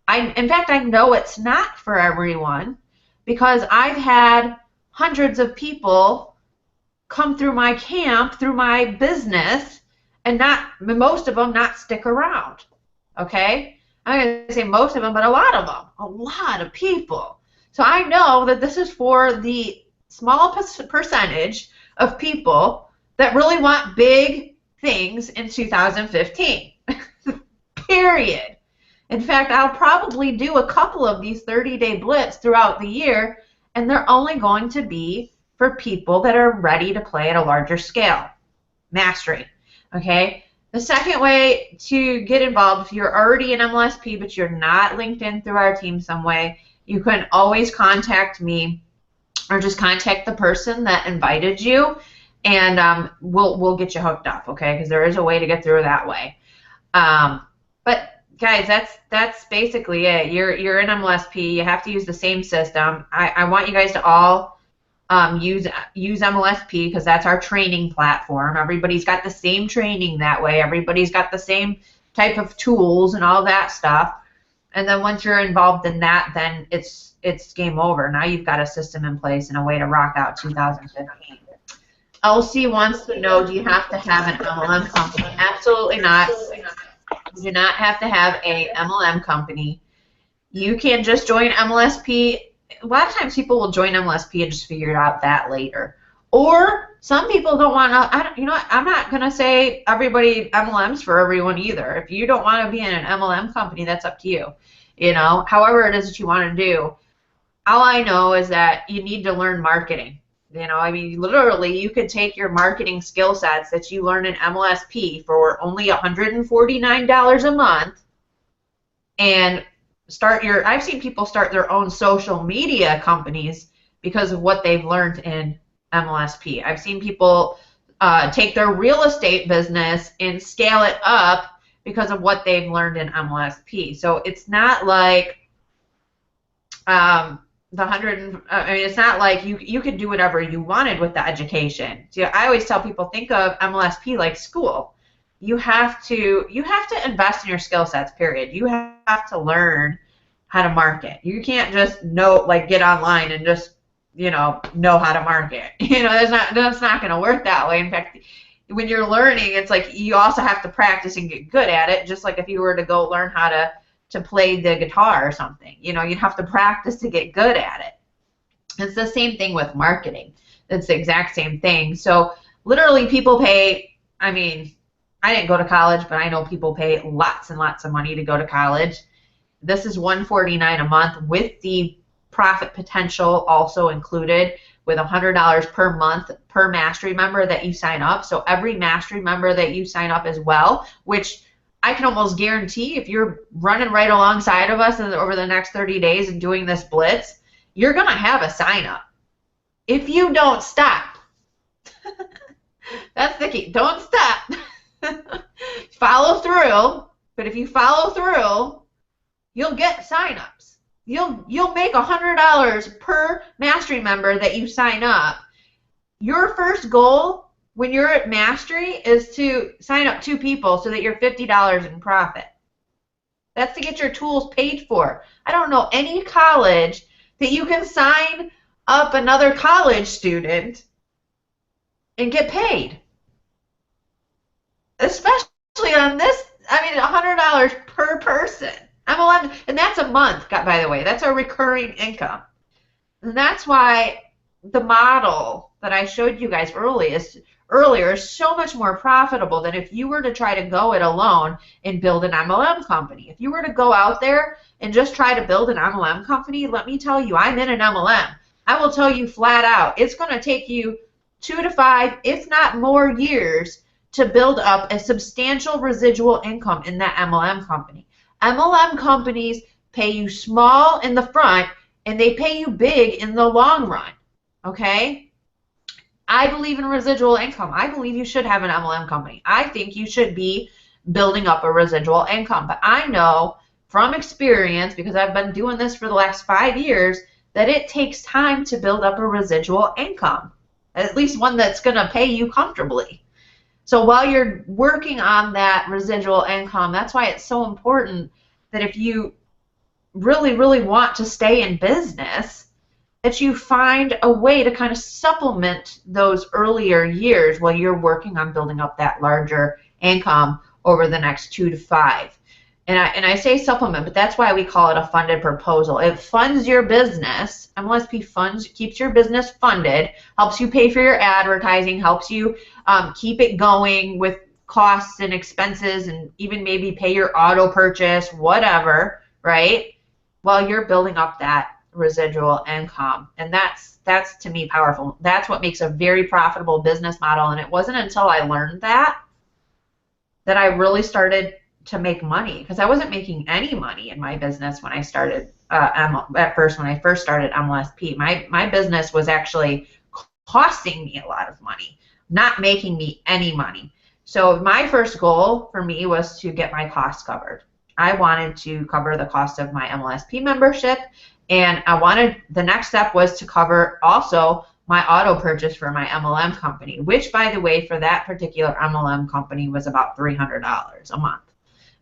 In fact, I know it's not for everyone because I've had hundreds of people come through my camp, through my business, and most of them not stick around. Okay? I'm not going to say most of them, but a lot of them. A lot of people. So I know that this is for the small percentage of people that really want big things in 2015. Period. In fact, I'll probably do a couple of these 30-day blitz throughout the year, and they're only going to be for people that are ready to play at a larger scale. Mastery. Okay? The second way to get involved, if you're already an MLSP but you're not linked in through our team some way, you can always contact me or just contact the person that invited you, and we'll get you hooked up, okay? Because there is a way to get through that way. But guys, that's basically it. You're an MLSP. You have to use the same system. I want you guys to all use MLSP because that's our training platform. Everybody's got the same training that way. Everybody's got the same type of tools and all that stuff. And then once you're involved in that, then it's game over. Now you've got a system in place and a way to rock out 2015. LC wants to know, do you have to have an MLM company? Absolutely not. You do not have to have a MLM company. You can just join MLSP. A lot of times people will join MLSP and just figure out that later. Or some people don't want to, you know what, I'm not going to say everybody, MLM's for everyone either. If you don't want to be in an MLM company, that's up to you. You know, however it is that you want to do. All I know is that you need to learn marketing. You know, I mean, literally, you could take your marketing skill sets that you learn in MLSP for only $149 a month and I've seen people start their own social media companies because of what they've learned in MLSP. I've seen people take their real estate business and scale it up because of what they've learned in MLSP. So it's not like it's not like you could do whatever you wanted with the education. So I always tell people, think of MLSP like school. You have to invest in your skill sets, period. You have to learn how to market. You can't just get online and just, know how to market. That's not going to work that way. In fact, when you're learning, it's like you also have to practice and get good at it, just like if you were to go learn how to play the guitar or something. You'd have to practice to get good at it. It's the same thing with marketing. It's the exact same thing. So literally people pay, I didn't go to college, but I know people pay lots and lots of money to go to college. This is $149 a month with the profit potential also included, with $100 per month per Mastery member that you sign up. So every Mastery member that you sign up as well, which I can almost guarantee if you're running right alongside of us over the next 30 days and doing this blitz, you're going to have a sign up. If you don't stop. That's the key. Don't stop. Follow through. But if you follow through, you'll get sign-ups. You'll make $100 per Mastery member that you sign up. Your first goal when you're at Mastery is to sign up 2 people so that you're $50 in profit. That's to get your tools paid for. I don't know any college that you can sign up another college student and get paid. Especially on this, $100 per person. And that's a month, by the way. That's a recurring income. And that's why the model that I showed you guys earlier is so much more profitable than if you were to try to go it alone and build an MLM company. If you were to go out there and just try to build an MLM company, let me tell you, I'm in an MLM. I will tell you flat out, it's going to take you 2 to 5, if not more years, to build up a substantial residual income in that MLM company. MLM companies pay you small in the front, and they pay you big in the long run, okay? I believe in residual income. I believe you should have an MLM company. I think you should be building up a residual income. But I know from experience, because I've been doing this for the last 5 years, that it takes time to build up a residual income, at least one that's going to pay you comfortably. So while you're working on that residual income, that's why it's so important that if you really, really want to stay in business, that you find a way to kind of supplement those earlier years while you're working on building up that larger income over the next 2 to 5. And I say supplement, but that's why we call it a funded proposal. It funds your business. MLSP funds, keeps your business funded, helps you pay for your advertising, helps you keep it going with costs and expenses, and even maybe pay your auto purchase, whatever, right? While you're building up that residual income. And that's to me powerful. That's what makes a very profitable business model. And it wasn't until I learned that I really started to make money, because I wasn't making any money in my business when I started at first. When I first started MLSP, my business was actually costing me a lot of money, not making me any money. So my first goal for me was to get my costs covered. I wanted to cover the cost of my MLSP membership, and the next step was to cover also my auto purchase for my MLM company, which, by the way, for that particular MLM company was about $300 a month.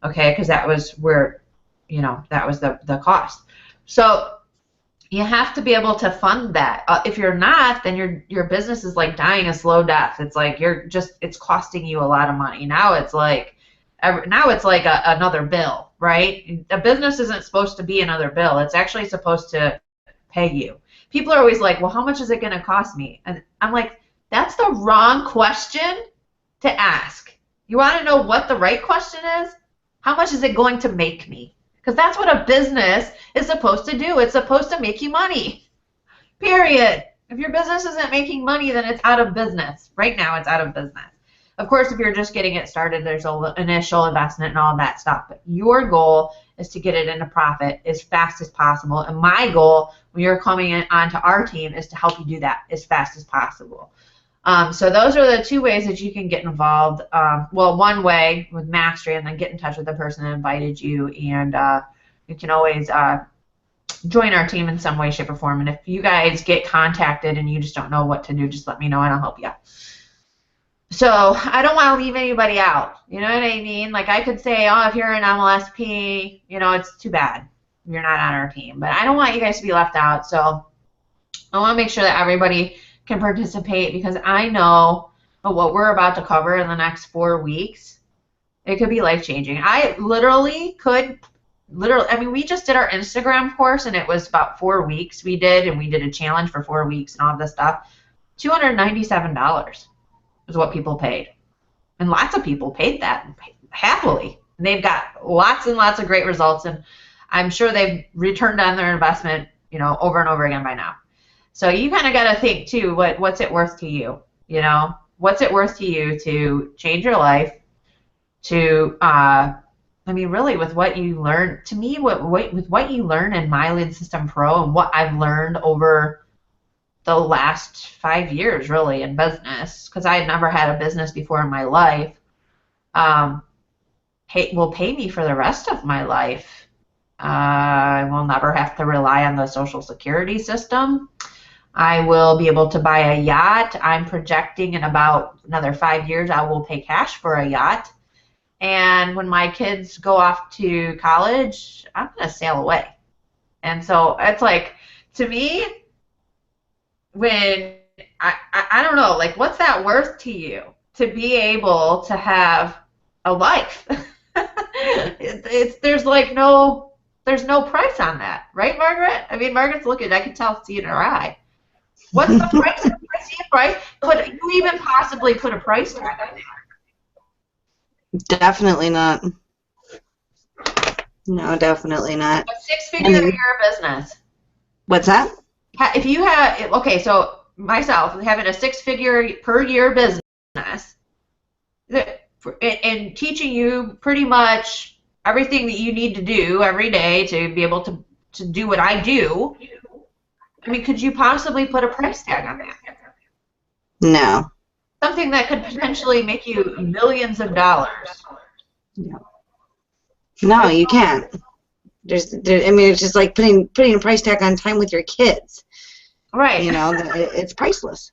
Okay, because that was where, that was the cost. So you have to be able to fund that. If you're not, then your business is like dying a slow death. It's like it's costing you a lot of money. Now it's like another bill, right? A business isn't supposed to be another bill. It's actually supposed to pay you. People are always like, well, how much is it going to cost me? And I'm like, that's the wrong question to ask. You want to know what the right question is? How much is it going to make me? Because that's what a business is supposed to do. It's supposed to make you money. Period. If your business isn't making money, then it's out of business. Right now, it's out of business. Of course, if you're just getting it started, there's an initial investment and all that stuff. But your goal is to get it into profit as fast as possible. And my goal, when you're coming onto our team, is to help you do that as fast as possible. So those are the two ways that you can get involved. Well, one way with Mastery, and then get in touch with the person that invited you, and you can always join our team in some way, shape, or form. And if you guys get contacted and you just don't know what to do, just let me know and I'll help you. So I don't want to leave anybody out. You know what I mean? Like I could say, oh, if you're an MLSP, it's too bad you're not on our team. But I don't want you guys to be left out. So I want to make sure that everybody can participate, because I know what we're about to cover in the next 4 weeks, it could be life-changing. I we just did our Instagram course, and it was about 4 weeks we did a challenge for 4 weeks and all this stuff. $297 is what people paid. And lots of people paid that happily. And they've got lots and lots of great results, and I'm sure they've returned on their investment, over and over again by now. So you kind of got to think, too, what's it worth to you? What's it worth to you to change your life, to, really with what you learn, to me, with what you learn in My Lead System Pro and what I've learned over the last 5 years, really, in business, because I had never had a business before in my life, will pay me for the rest of my life. I will never have to rely on the Social Security system. I will be able to buy a yacht. I'm projecting in about another 5 years I will pay cash for a yacht. And when my kids go off to college, I'm going to sail away. And so it's like, to me, when I don't know, like, what's that worth to you to be able to have a life? There's no price on that, right, Margaret? I mean, Margaret's looking. I can tell, see in her eye. What's the price? Could you even possibly put a price tag on that? Definitely not. No, definitely not. A six-figure year business. What's that? If you have, okay, so myself, having a six-figure per year business, and teaching you pretty much everything that you need to do every day to be able to do what I do, I mean, could you possibly put a price tag on that? No. Something that could potentially make you millions of dollars. No, you can't. It's just like putting a price tag on time with your kids. Right. It's priceless.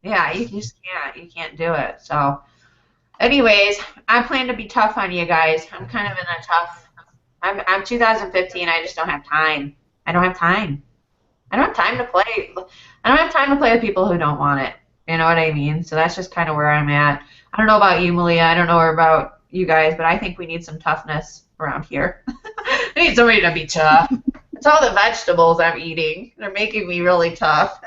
Yeah, you just can't. You can't do it. So Anyways, I plan to be tough on you guys. I'm kind of in a tough. I'm 2015. I just don't have time. I don't have time. I don't have time to play. I don't have time to play with people who don't want it. You know what I mean? So that's just kind of where I'm at. I don't know about you, Malia. I don't know about you guys, but I think we need some toughness around here. I need somebody to be tough. It's all the vegetables I'm eating. They're making me really tough.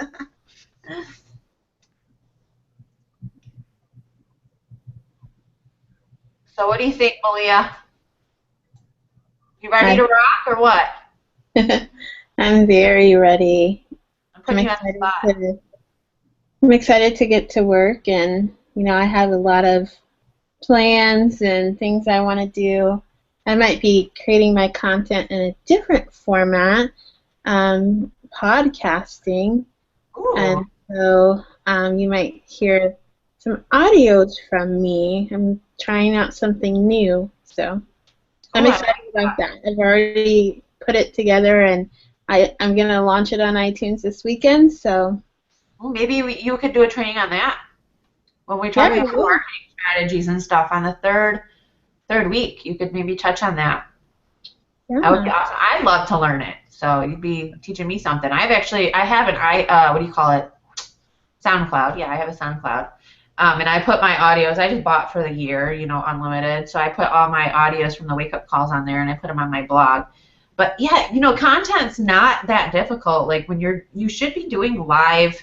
So what do you think, Malia? You ready to rock or what? I'm very ready. I'm I'm putting you on the excited spot. to I'm excited to get to work, and I have a lot of plans and things I want to do. I might be creating my content in a different format, podcasting, Ooh. and so you might hear some audios from me. I'm trying out something new, so I'm Ooh, I excited like about that. that. I've already put it together, and I'm going to launch it on iTunes this weekend, so Well, maybe you could do a training on that when we yeah, talk I about will. marketing strategies and stuff on the third week. You could maybe touch on that. That would be Yeah. awesome. I'd love to learn it. So you'd be teaching me something. I have what do you call it? SoundCloud. Yeah, I have a SoundCloud. And I put my audios. I just bought for the year, unlimited. So I put all my audios from the wake up calls on there, and I put them on my blog. But yeah, content's not that difficult. Like you should be doing live,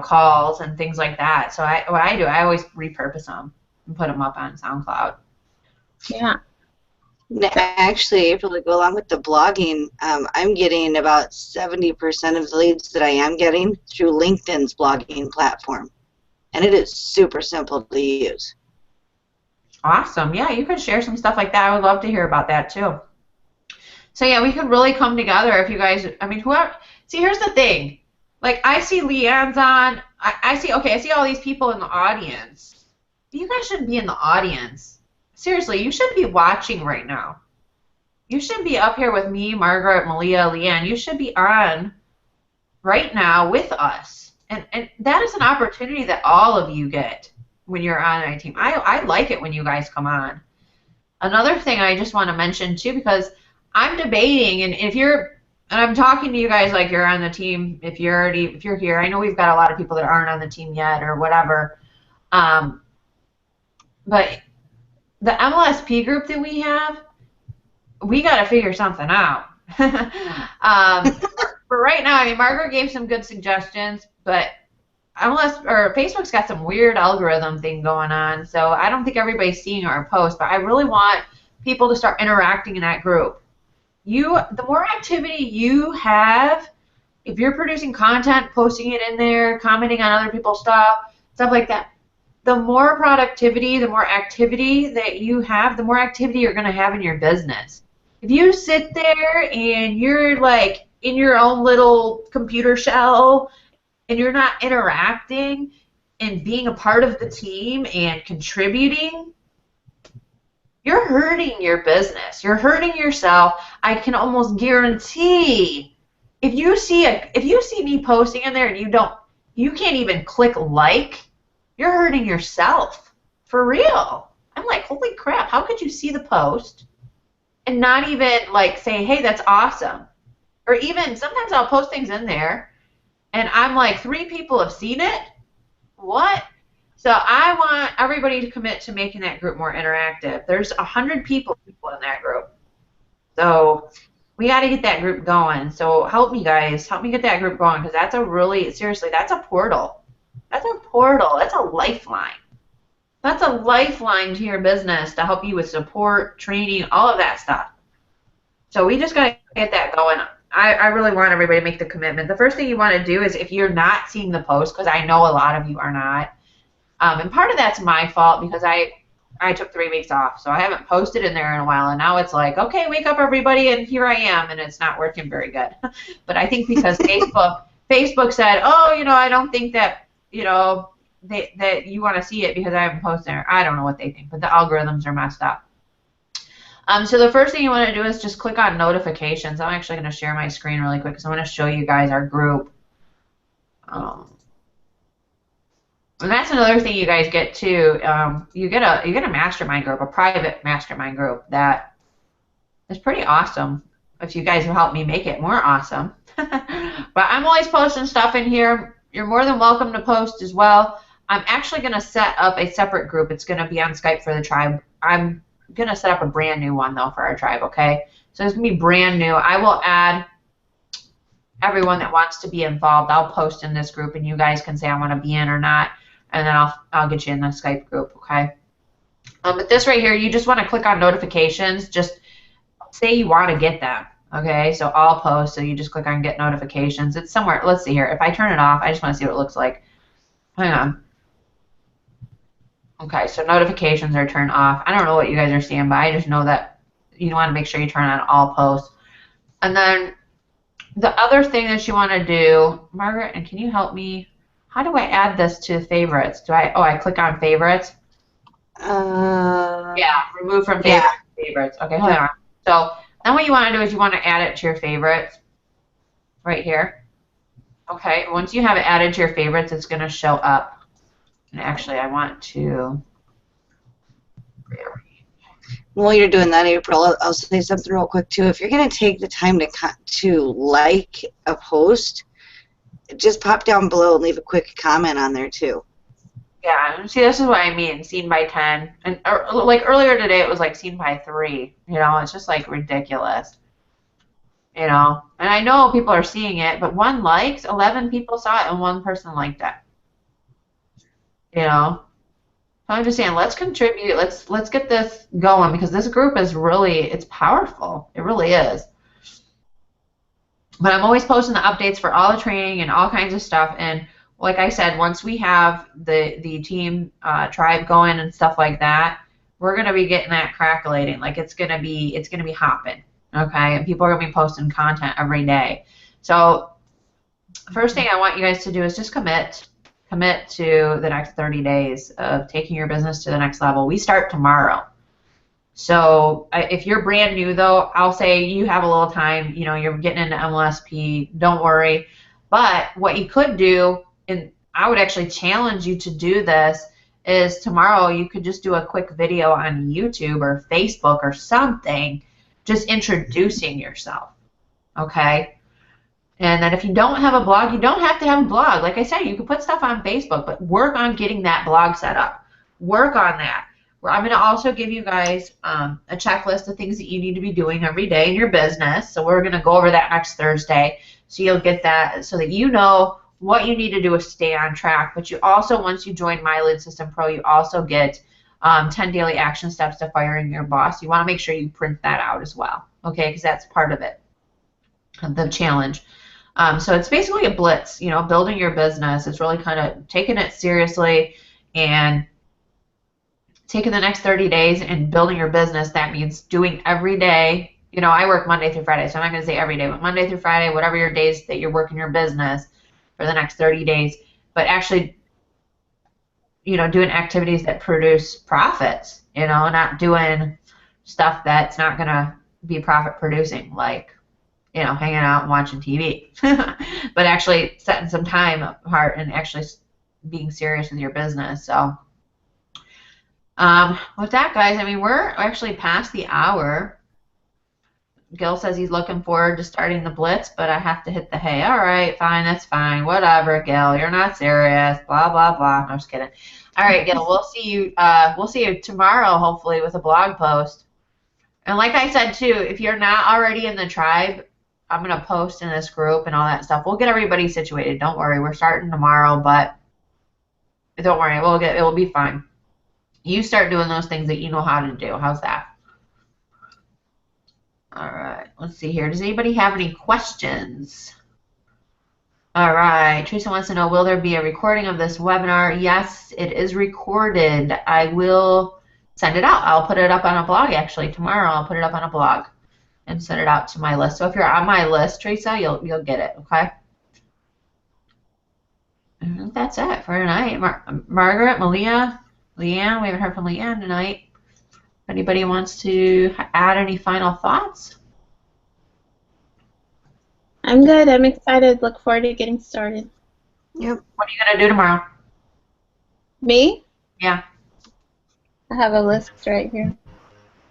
calls and things like that. So what I do, I always repurpose them and put them up on SoundCloud. Yeah. Actually, April, to go along with the blogging, I'm getting about 70% of the leads that I am getting through LinkedIn's blogging platform. And it is super simple to use. Awesome. Yeah, you could share some stuff like that. I would love to hear about that too. So yeah, we could really come together if you guys, whoever, see, here's the thing. Like, I see Leanne's on, I see all these people in the audience. You guys shouldn't be in the audience. Seriously, you should be watching right now. You should be up here with me, Margaret, Malia, Leanne. You should be on right now with us. And that is an opportunity that all of you get when you're on my team. I like it when you guys come on. Another thing I just want to mention too, because I'm debating, and I'm talking to you guys like you're on the team. If you're here, I know we've got a lot of people that aren't on the team yet or whatever. But the MLSP group that we have, we got to figure something out. For right now, Margaret gave some good suggestions, but Facebook's got some weird algorithm thing going on, so I don't think everybody's seeing our posts, but I really want people to start interacting in that group. The more activity you have, if you're producing content, posting it in there, commenting on other people's stuff like that, the more productivity, the more activity that you have, the more activity you're going to have in your business. If you sit there and you're like in your own little computer shell and you're not interacting and being a part of the team and contributing, you're hurting your business. You're hurting yourself. I can almost guarantee if you see me posting in there and you can't even click like, you're hurting yourself. For real. I'm like, holy crap, how could you see the post and not even like say, hey, that's awesome? Or even sometimes I'll post things in there and I'm like, 3 people have seen it? What? So I want everybody to commit to making that group more interactive. There's 100 people in that group. So we got to get that group going. So help me, guys. Help me get that group going, because seriously, that's a portal. That's a portal. That's a lifeline. That's a lifeline to your business to help you with support, training, all of that stuff. So we just got to get that going. I really want everybody to make the commitment. The first thing you want to do is, if you're not seeing the post, because I know a lot of you are not, and part of that's my fault because I took 3 weeks off, so I haven't posted in there in a while, and now it's like, okay, wake up everybody, and here I am, and it's not working very good. But I think because Facebook said, oh, I don't think that, that you want to see it because I haven't posted there. I don't know what they think, but the algorithms are messed up. So the first thing you want to do is just click on notifications. I'm actually going to share my screen really quick because I want to show you guys our group. And that's another thing you guys get too. You get a mastermind group, a private mastermind group that is pretty awesome. If you guys will help me make it more awesome. But I'm always posting stuff in here. You're more than welcome to post as well. I'm actually going to set up a separate group. It's going to be on Skype for the tribe. I'm going to set up a brand new one, though, for our tribe, okay? So it's going to be brand new. I will add everyone that wants to be involved. I'll post in this group, and you guys can say I want to be in or not, and then I'll get you in the Skype group, okay? But this right here, you just want to click on notifications. Just say you want to get them. Okay, so I'll post, so you just click on get notifications. It's somewhere, let's see here. If I turn it off, I just want to see what it looks like. Hang on. Okay, so notifications are turned off. I don't know what you guys are seeing, but I just know that you want to make sure you turn on all posts. And then the other thing that you want to do, Margaret, and can you help me? How do I add this to favorites? I click on favorites? Yeah, remove from favorites. Okay, hold on. So then what you want to do is you want to add it to your favorites right here. Okay, once you have it added to your favorites, it's going to show up. And actually, I want to... While you're doing that, April, I'll say something real quick, too. If you're going to take the time to like a post, just pop down below and leave a quick comment on there, too. Yeah, see, this is what I mean, seen by 10. And like earlier today, it was like seen by 3. You know, it's just like ridiculous. You know, and I know people are seeing it, but 1 likes, 11 people saw it, and 1 person liked it. You know, so I'm just saying, let's contribute. Let's get this going, because this group is really, it's powerful. It really is. But I'm always posting the updates for all the training and all kinds of stuff. And like I said, once we have the team tribe going and stuff like that, we're gonna be getting that crackling. Like it's gonna be hopping. Okay, and people are gonna be posting content every day. So first thing I want you guys to do is just commit to the next 30 days of taking your business to the next level. We start tomorrow. So if you're brand new, though, I'll say you have a little time. You know, you're getting into MLSP. Don't worry. But what you could do, and I would actually challenge you to do this, is tomorrow you could just do a quick video on YouTube or Facebook or something, just introducing yourself. Okay? And then if you don't have a blog, you don't have to have a blog. Like I said, you can put stuff on Facebook, but work on getting that blog set up. Work on that. I'm going to also give you guys a checklist of things that you need to be doing every day in your business. So we're going to go over that next Thursday. So you'll get that so that you know what you need to do to stay on track. But you also, once you join My Lead System Pro, you also get 10 daily action steps to firing your boss. You want to make sure you print that out as well, okay, because that's part of it, the challenge. So it's basically a blitz, you know, building your business. It's really kind of taking it seriously and taking the next 30 days and building your business. That means doing every day. You know, I work Monday through Friday, so I'm not going to say every day, but Monday through Friday, whatever your days that you're working your business for the next 30 days, but actually, you know, doing activities that produce profits, you know, not doing stuff that's not going to be profit producing, like, you know, hanging out and watching TV, but actually setting some time apart and actually being serious with your business. So with that, guys, I mean, we're actually past the hour. Gil says he's looking forward to starting the blitz, but I have to hit the hay. All right, fine, that's fine. Whatever, Gil, you're not serious. Blah blah blah. No, I'm just kidding. All right, Gil, we'll see you. We'll see you tomorrow, hopefully, with a blog post. And like I said too, if you're not already in the tribe, I'm gonna post in this group and all that stuff. We'll get everybody situated. Don't worry, we're starting tomorrow, but don't worry, it will be fine. You start doing those things that you know how to do. How's that? All right, let's see here. Does anybody have any questions? All right, Teresa wants to know, will there be a recording of this webinar? Yes, it is recorded. I will send it out. I'll put it up on a blog, actually. Tomorrow I'll put it up on a blog and send it out to my list. So if you're on my list, Teresa, you'll get it, okay? And that's it for tonight. Margaret, Malia, Leanne, we haven't heard from Leanne tonight. If anybody wants to add any final thoughts? I'm good. I'm excited. Look forward to getting started. Yep. What are you going to do tomorrow? Me? Yeah. I have a list right here.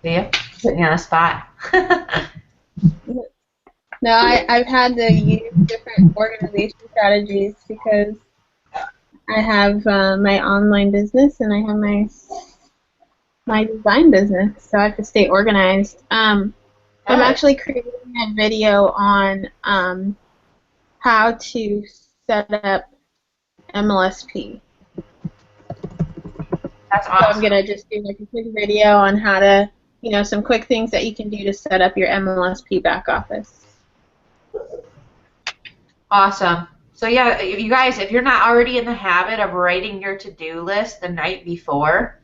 Do you? Putting you on the spot. No, I've had to use different organization strategies because I have my online business and I have my design business, so I have to stay organized. I'm actually creating a video on how to set up MLSP. That's So I'm awesome. gonna just do like a quick video on how to, some quick things that you can do to set up your MLSP back office. Awesome. So yeah, you guys, if you're not already in the habit of writing your to-do list the night before,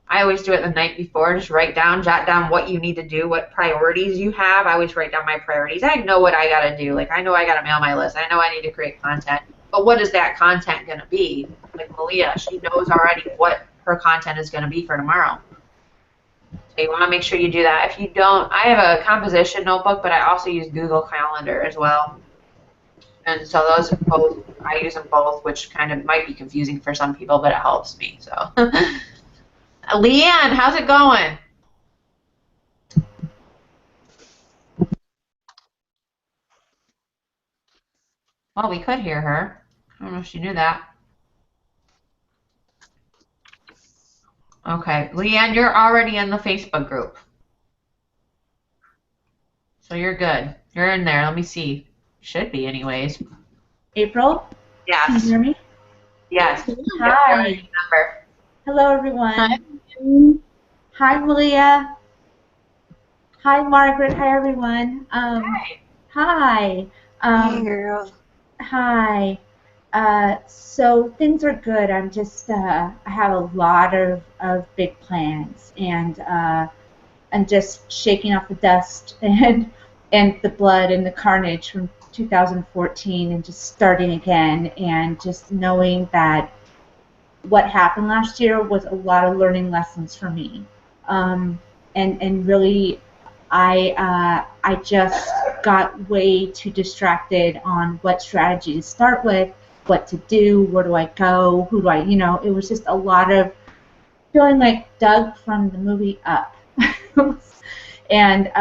I always do it the night before. Just jot down what you need to do, what priorities you have. I always write down my priorities. I know what I got to do. Like, I know I got to mail my list. I know I need to create content. But what is that content going to be? Like Malia, she knows already what her content is going to be for tomorrow. So you want to make sure you do that. If you don't, I have a composition notebook, but I also use Google Calendar as well. And so those both, I use them both, which kind of might be confusing for some people, but it helps me. So, Leanne, how's it going? Well, we could hear her. I don't know if she knew that. Okay, Leanne, you're already in the Facebook group. So you're good. You're in there. Let me see. Should be anyways. April? Can you Yes. hear me? Yes. Hi. Number. Hello, everyone. Hi. Hi, Malia. Hi, Margaret. Hi, everyone. Hi. Hi. Hey, girl. Hi. So things are good. I'm just, I have a lot of big plans, and I'm just shaking off the dust and the blood and the carnage from 2014 and just starting again, and just knowing that what happened last year was a lot of learning lessons for me, and really I just got way too distracted on what strategy to start with, what to do, where do I go, who do I, it was just a lot of feeling like Doug from the movie Up, and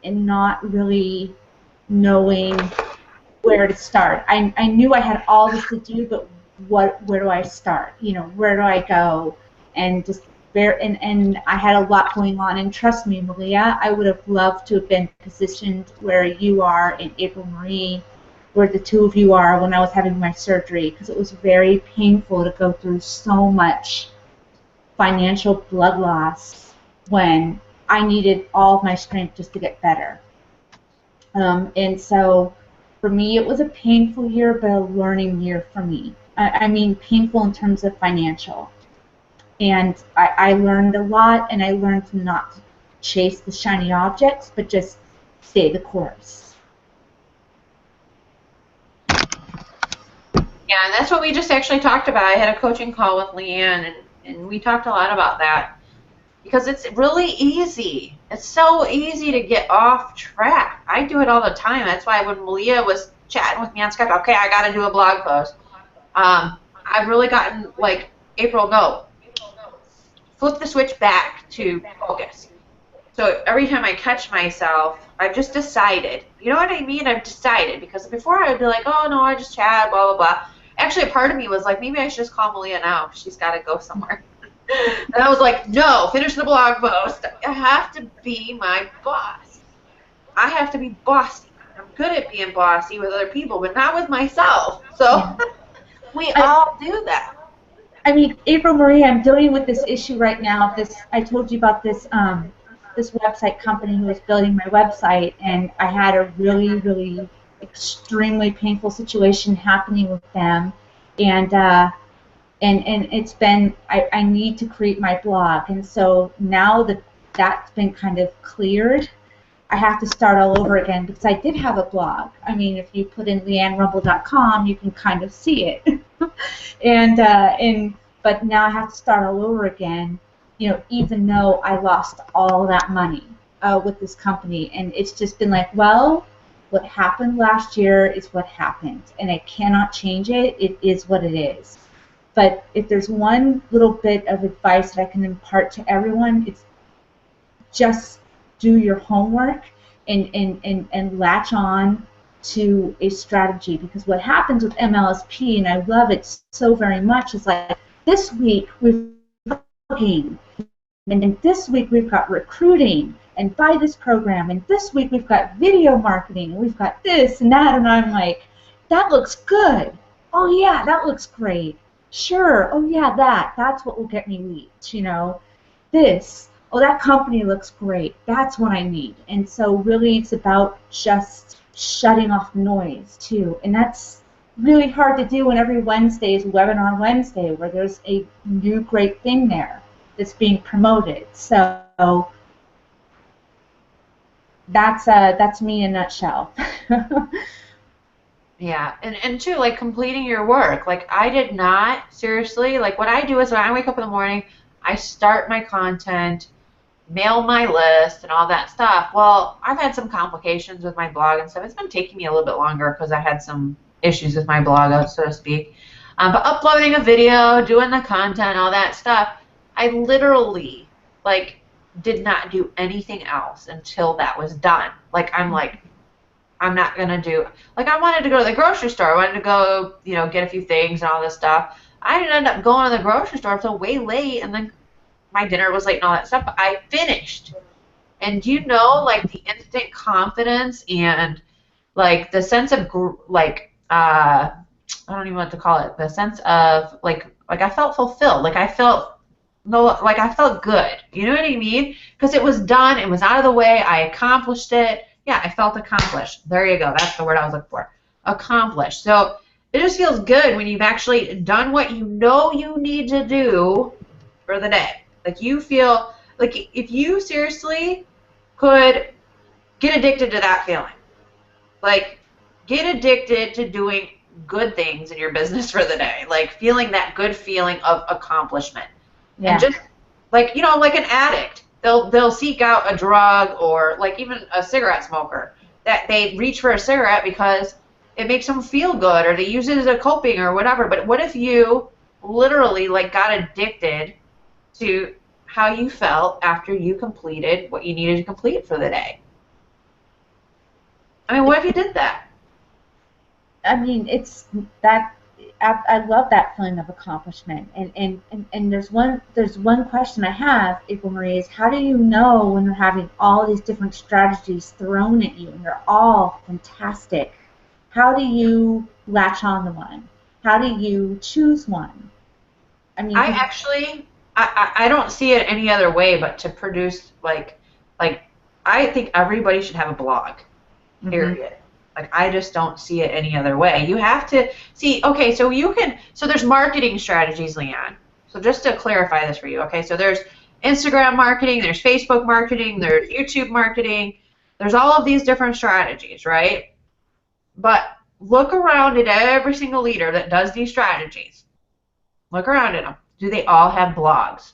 not really knowing where to start. I knew I had all this to do, but where do I start? Where do I go? And just and I had a lot going on. And trust me, Malia, I would have loved to have been positioned where you are and April Marie, where the two of you are when I was having my surgery, because it was very painful to go through so much financial blood loss when I needed all of my strength just to get better. And so for me, it was a painful year, but a learning year for me. I mean, painful in terms of financial. And I learned a lot, and I learned to not chase the shiny objects, but just stay the course. Yeah, and that's what we just actually talked about. I had a coaching call with Leanne, and we talked a lot about that. Because it's really easy. It's so easy to get off track. I do it all the time. That's why when Malia was chatting with me on Skype, okay, I got to do a blog post. I've really gotten, like, April, no. Flip the switch back to focus. So every time I catch myself, I've just decided. You know what I mean? I've decided. Because before I would be like, oh, no, I just chat, blah, blah, blah. Actually, a part of me was like, maybe I should just call Malia now because she's got to go somewhere. And I was like, no, finish the blog post. I have to be my boss. I have to be bossy. I'm good at being bossy with other people, but not with myself. So we all do that. I mean, April Marie, I'm dealing with this issue right now. I told you about this this website company who was building my website, and I had a really, really extremely painful situation happening with them, and it's been, I need to create my blog, and so now that that's been kind of cleared, I have to start all over again, because I did have a blog. I mean, if you put in leannrumble.com, you can kind of see it. But now I have to start all over again, even though I lost all that money with this company. And it's just been like, well, what happened last year is what happened, and I cannot change it. It is what it is. But if there's one little bit of advice that I can impart to everyone, it's just do your homework and latch on to a strategy. Because what happens with MLSP, and I love it so very much, is like this week we've got blogging, and then this week we've got recruiting, and buy this program, and this week we've got video marketing, and we've got this and that, and I'm like, that looks good. Oh yeah, that looks great. Sure. Oh yeah, that's what will get me leads, you know. This. Oh, that company looks great. That's what I need. And so really it's about just shutting off the noise too. And that's really hard to do when every Wednesday is Webinar Wednesday, where there's a new great thing there that's being promoted. So that's me in a nutshell. Yeah, and too, like, completing your work. Like, I did not, seriously, like, what I do is when I wake up in the morning, I start my content, mail my list, and all that stuff. Well, I've had some complications with my blog and stuff. It's been taking me a little bit longer because I had some issues with my blog, so to speak. But uploading a video, doing the content, all that stuff, I literally, like, did not do anything else until that was done. Like, I'm like, I'm not going to do, like, I wanted to go to the grocery store. I wanted to go, you know, get a few things and all this stuff. I didn't end up going to the grocery store until way late, and then my dinner was late and all that stuff, but I finished. And you know, like, the instant confidence and, like, the sense of, like, I don't even know what to call it, the sense of, like I felt fulfilled. Like, I felt, no, like, I felt good. You know what I mean? Because it was done. It was out of the way. I accomplished it. Yeah, I felt accomplished. There you go. That's the word I was looking for. Accomplished. So it just feels good when you've actually done what you know you need to do for the day. Like, you feel, like, if you seriously could get addicted to that feeling. Like, get addicted to doing good things in your business for the day. Like, feeling that good feeling of accomplishment. Yeah. And just, like, you know, like an addict. They'll seek out a drug, or, like, even a cigarette smoker, that they reach for a cigarette because it makes them feel good, or they use it as a coping or whatever. But what if you literally, like, got addicted to how you felt after you completed what you needed to complete for the day? I mean, what if you did that? I mean, it's that. I love that feeling of accomplishment. And there's one question I have, April Marie, is how do you know when you're having all these different strategies thrown at you and they're all fantastic? How do you latch on to one? How do you choose one? I mean, I actually, I don't see it any other way but to produce, like I think everybody should have a blog, period. Like, I just don't see it any other way. You have to see, okay, so there's marketing strategies, Leanne. So just to clarify this for you, okay, so there's Instagram marketing, there's Facebook marketing, there's YouTube marketing, there's all of these different strategies, right? But look around at every single leader that does these strategies. Look around at them. Do they all have blogs?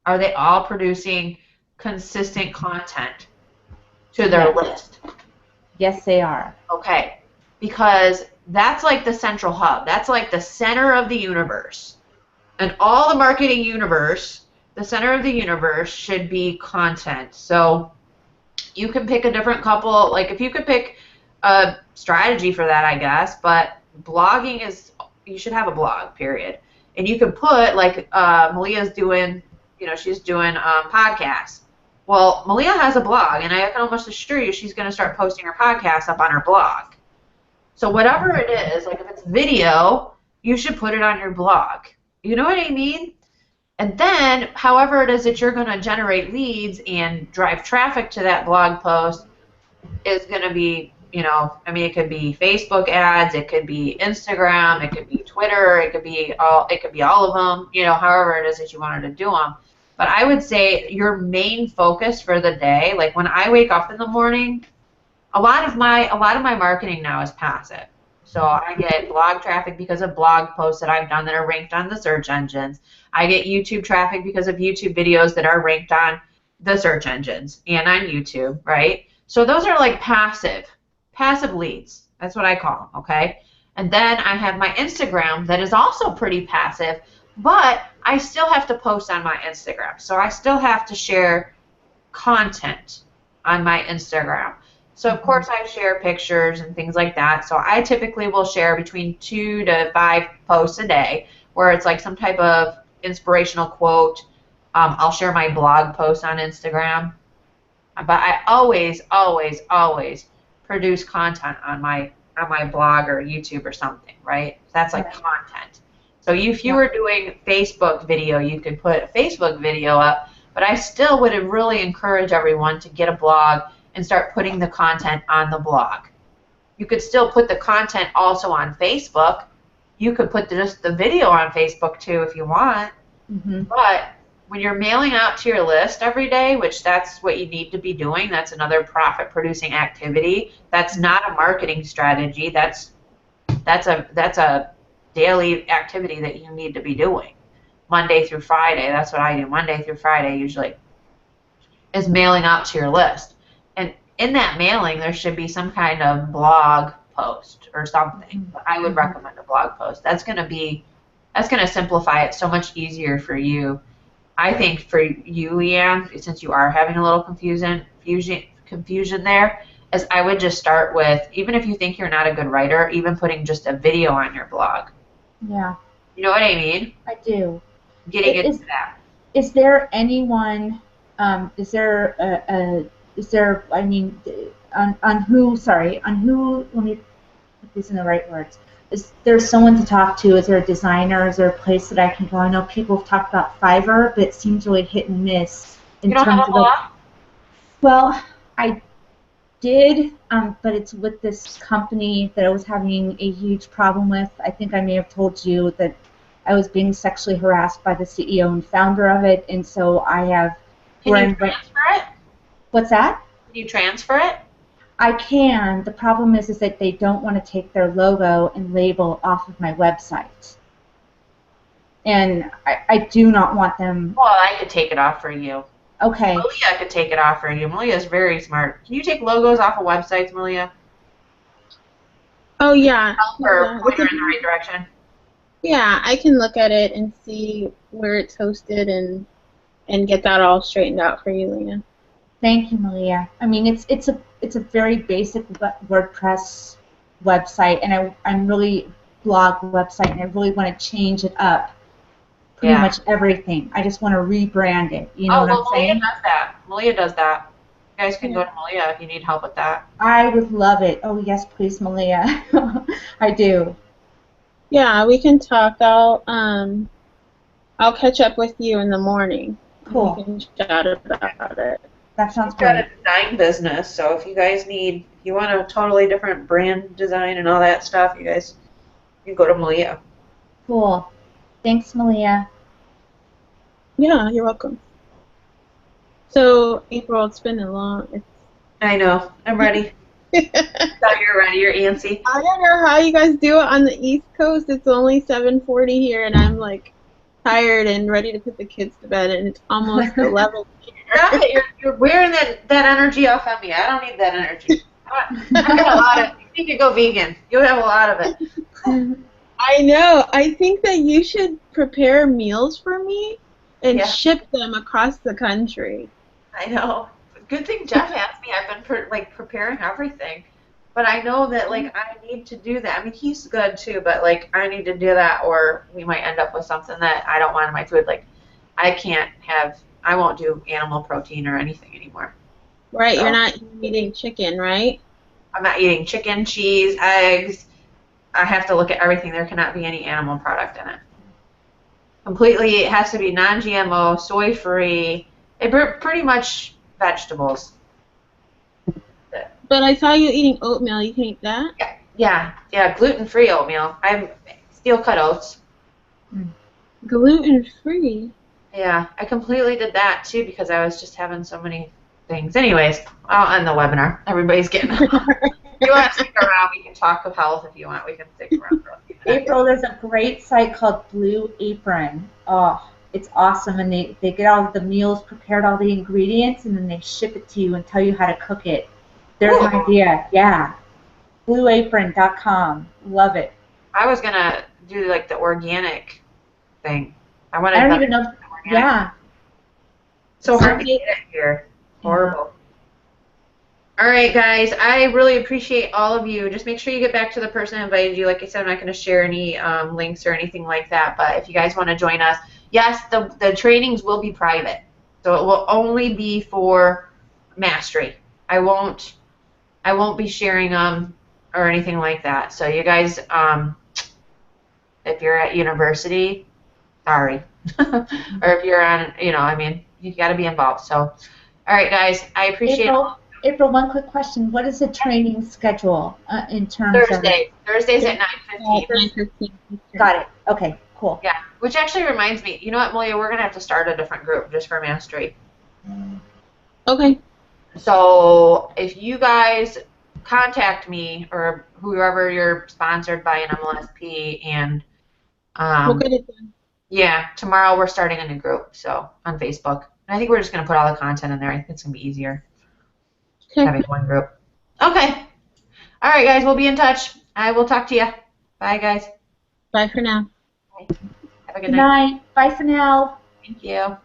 Are they all producing consistent content to their list? yes, they are. Okay, because that's like the central hub. That's like the center of the universe. And all the marketing universe, the center of the universe should be content. So you can pick a different couple, like if you could pick a strategy for that, I guess, but blogging is, you should have a blog, period. And you can put, like Malia's doing, you know, she's doing podcasts. Well, Malia has a blog, and I can almost assure you she's going to start posting her podcast up on her blog. So whatever it is, like if it's video, you should put it on your blog. You know what I mean? And then, however it is that you're going to generate leads and drive traffic to that blog post is going to be, you know, I mean, it could be Facebook ads, it could be Instagram, it could be Twitter, it could be all of them, you know, however it is that you wanted to do them. But I would say your main focus for the day, like when I wake up in the morning, a lot of my marketing now is passive. So I get blog traffic because of blog posts that I've done that are ranked on the search engines. I get YouTube traffic because of YouTube videos that are ranked on the search engines and on YouTube, right? So those are like passive leads. That's what I call them, okay? And then I have my Instagram that is also pretty passive, but I still have to post on my Instagram. So I still have to share content on my Instagram. So of course I share pictures and things like that. So I typically will share between 2 to 5 posts a day where it's like some type of inspirational quote. I'll share my blog post on Instagram. But I always, always, always produce content on my blog or YouTube or something, right? That's like content. So if you were doing Facebook video, you could put a Facebook video up, but I still would really encourage everyone to get a blog and start putting the content on the blog. You could still put the content also on Facebook. You could put just the video on Facebook too if you want. But when you're mailing out to your list every day, which that's what you need to be doing, that's another profit-producing activity. That's not a marketing strategy. That's a daily activity that you need to be doing, Monday through Friday. That's what I do, Monday through Friday usually, is mailing out to your list. And in that mailing, there should be some kind of blog post or something. I would recommend a blog post. That's going to simplify it so much easier for you. I think for you, Leanne, since you are having a little confusion there, is I would just start with, even if you think you're not a good writer, even putting just a video on your blog. Yeah. You know what I mean? I do. Getting into that. Is there anyone, on who, let me put these in the right words. Is there someone to talk to? Is there a designer? Is there a place that I can go? I know people have talked about Fiverr, but it seems really hit and miss in terms of. Well, I did, but it's with this company that I was having a huge problem with. I think I may have told you that I was being sexually harassed by the CEO and founder of it, and so I have. Can you transfer it? What's that? Can you transfer it? I can. The problem is that they don't want to take their logo and label off of my website. And I do not want them. Well, I could take it off for you. Okay. Malia could take it off for you. Malia is very smart. Can you take logos off of websites, Malia? Oh, yeah. Help her point her in the right direction. Yeah, I can look at it and see where it's hosted and get that all straightened out for you, Lena. Thank you, Malia. I mean, it's a very basic WordPress website, and I'm really blog website, and I really want to change it up. Pretty much everything. I just want to rebrand it. You know what I'm saying? Malia does that. Malia does that. You guys can go to Malia if you need help with that. I would love it. Oh yes, please, Malia. I do. Yeah, we can talk. I'll catch up with you in the morning. Cool. We can chat about it. That sounds I've got great. a design business, so if you guys you want a totally different brand design and all that stuff, you can go to Malia. Cool. Thanks, Malia. Yeah, you're welcome. So, April, it's been a long. I know. I'm ready. So you're ready. You're antsy. I don't know how you guys do it on the East Coast. It's only 7:40 here, and I'm like tired and ready to put the kids to bed, and it's almost 11. Stop it. You're wearing that energy off on me. I don't need that energy. I got a lot of. You need to go vegan. You have a lot of it. I know. I think that you should prepare meals for me and ship them across the country. I know. Good thing Jeff asked me. I've been preparing everything, but I know that I need to do that. I mean, he's good too, but I need to do that, or we might end up with something that I don't want in my food. I won't do animal protein or anything anymore. Right. So, you're not eating chicken, right? I'm not eating chicken, cheese, eggs. I have to look at everything. There cannot be any animal product in it. Completely, it has to be non-GMO, soy-free. Pretty much vegetables. But I saw you eating oatmeal. You can eat that? Yeah, gluten-free oatmeal. I'm steel-cut oats. Gluten-free? Yeah, I completely did that too because I was just having so many things. Anyways, I'll end the webinar. Everybody's getting If you want to stick around, we can talk of health if you want. We can stick around for a few minutes. April, there's a great site called Blue Apron. Oh, it's awesome, and they get all the meals prepared, all the ingredients, and then they ship it to you and tell you how to cook it. There's an idea. Yeah. BlueApron.com. Love it. I was gonna do like the organic thing. I wanted. I don't the even know. organic. Yeah. So hard to Okay. get it here. Horrible. All right, guys. I really appreciate all of you. Just make sure you get back to the person who invited you. Like I said, I'm not going to share any links or anything like that. But if you guys want to join us, yes, the trainings will be private, so it will only be for mastery. I won't be sharing them or anything like that. So you guys, if you're at university, sorry, or if you're on, I mean, you got to be involved. So, all right, guys, I appreciate it. April, one quick question. What is the training schedule in terms of? Thursdays at 9:15. 9:15. Got it. Okay, cool. Yeah, which actually reminds me, you know what, Malia, we're going to have to start a different group just for mastery. Okay. So if you guys contact me or whoever you're sponsored by an MLSP, and We'll get it done. yeah, tomorrow we're starting a new group, so on Facebook. And I think we're just going to put all the content in there. I think it's going to be easier having one group. Okay. All right, guys, we'll be in touch. I will talk to you. Bye, guys. Bye for now. Have a good Good night. night. Bye for now. Thank you.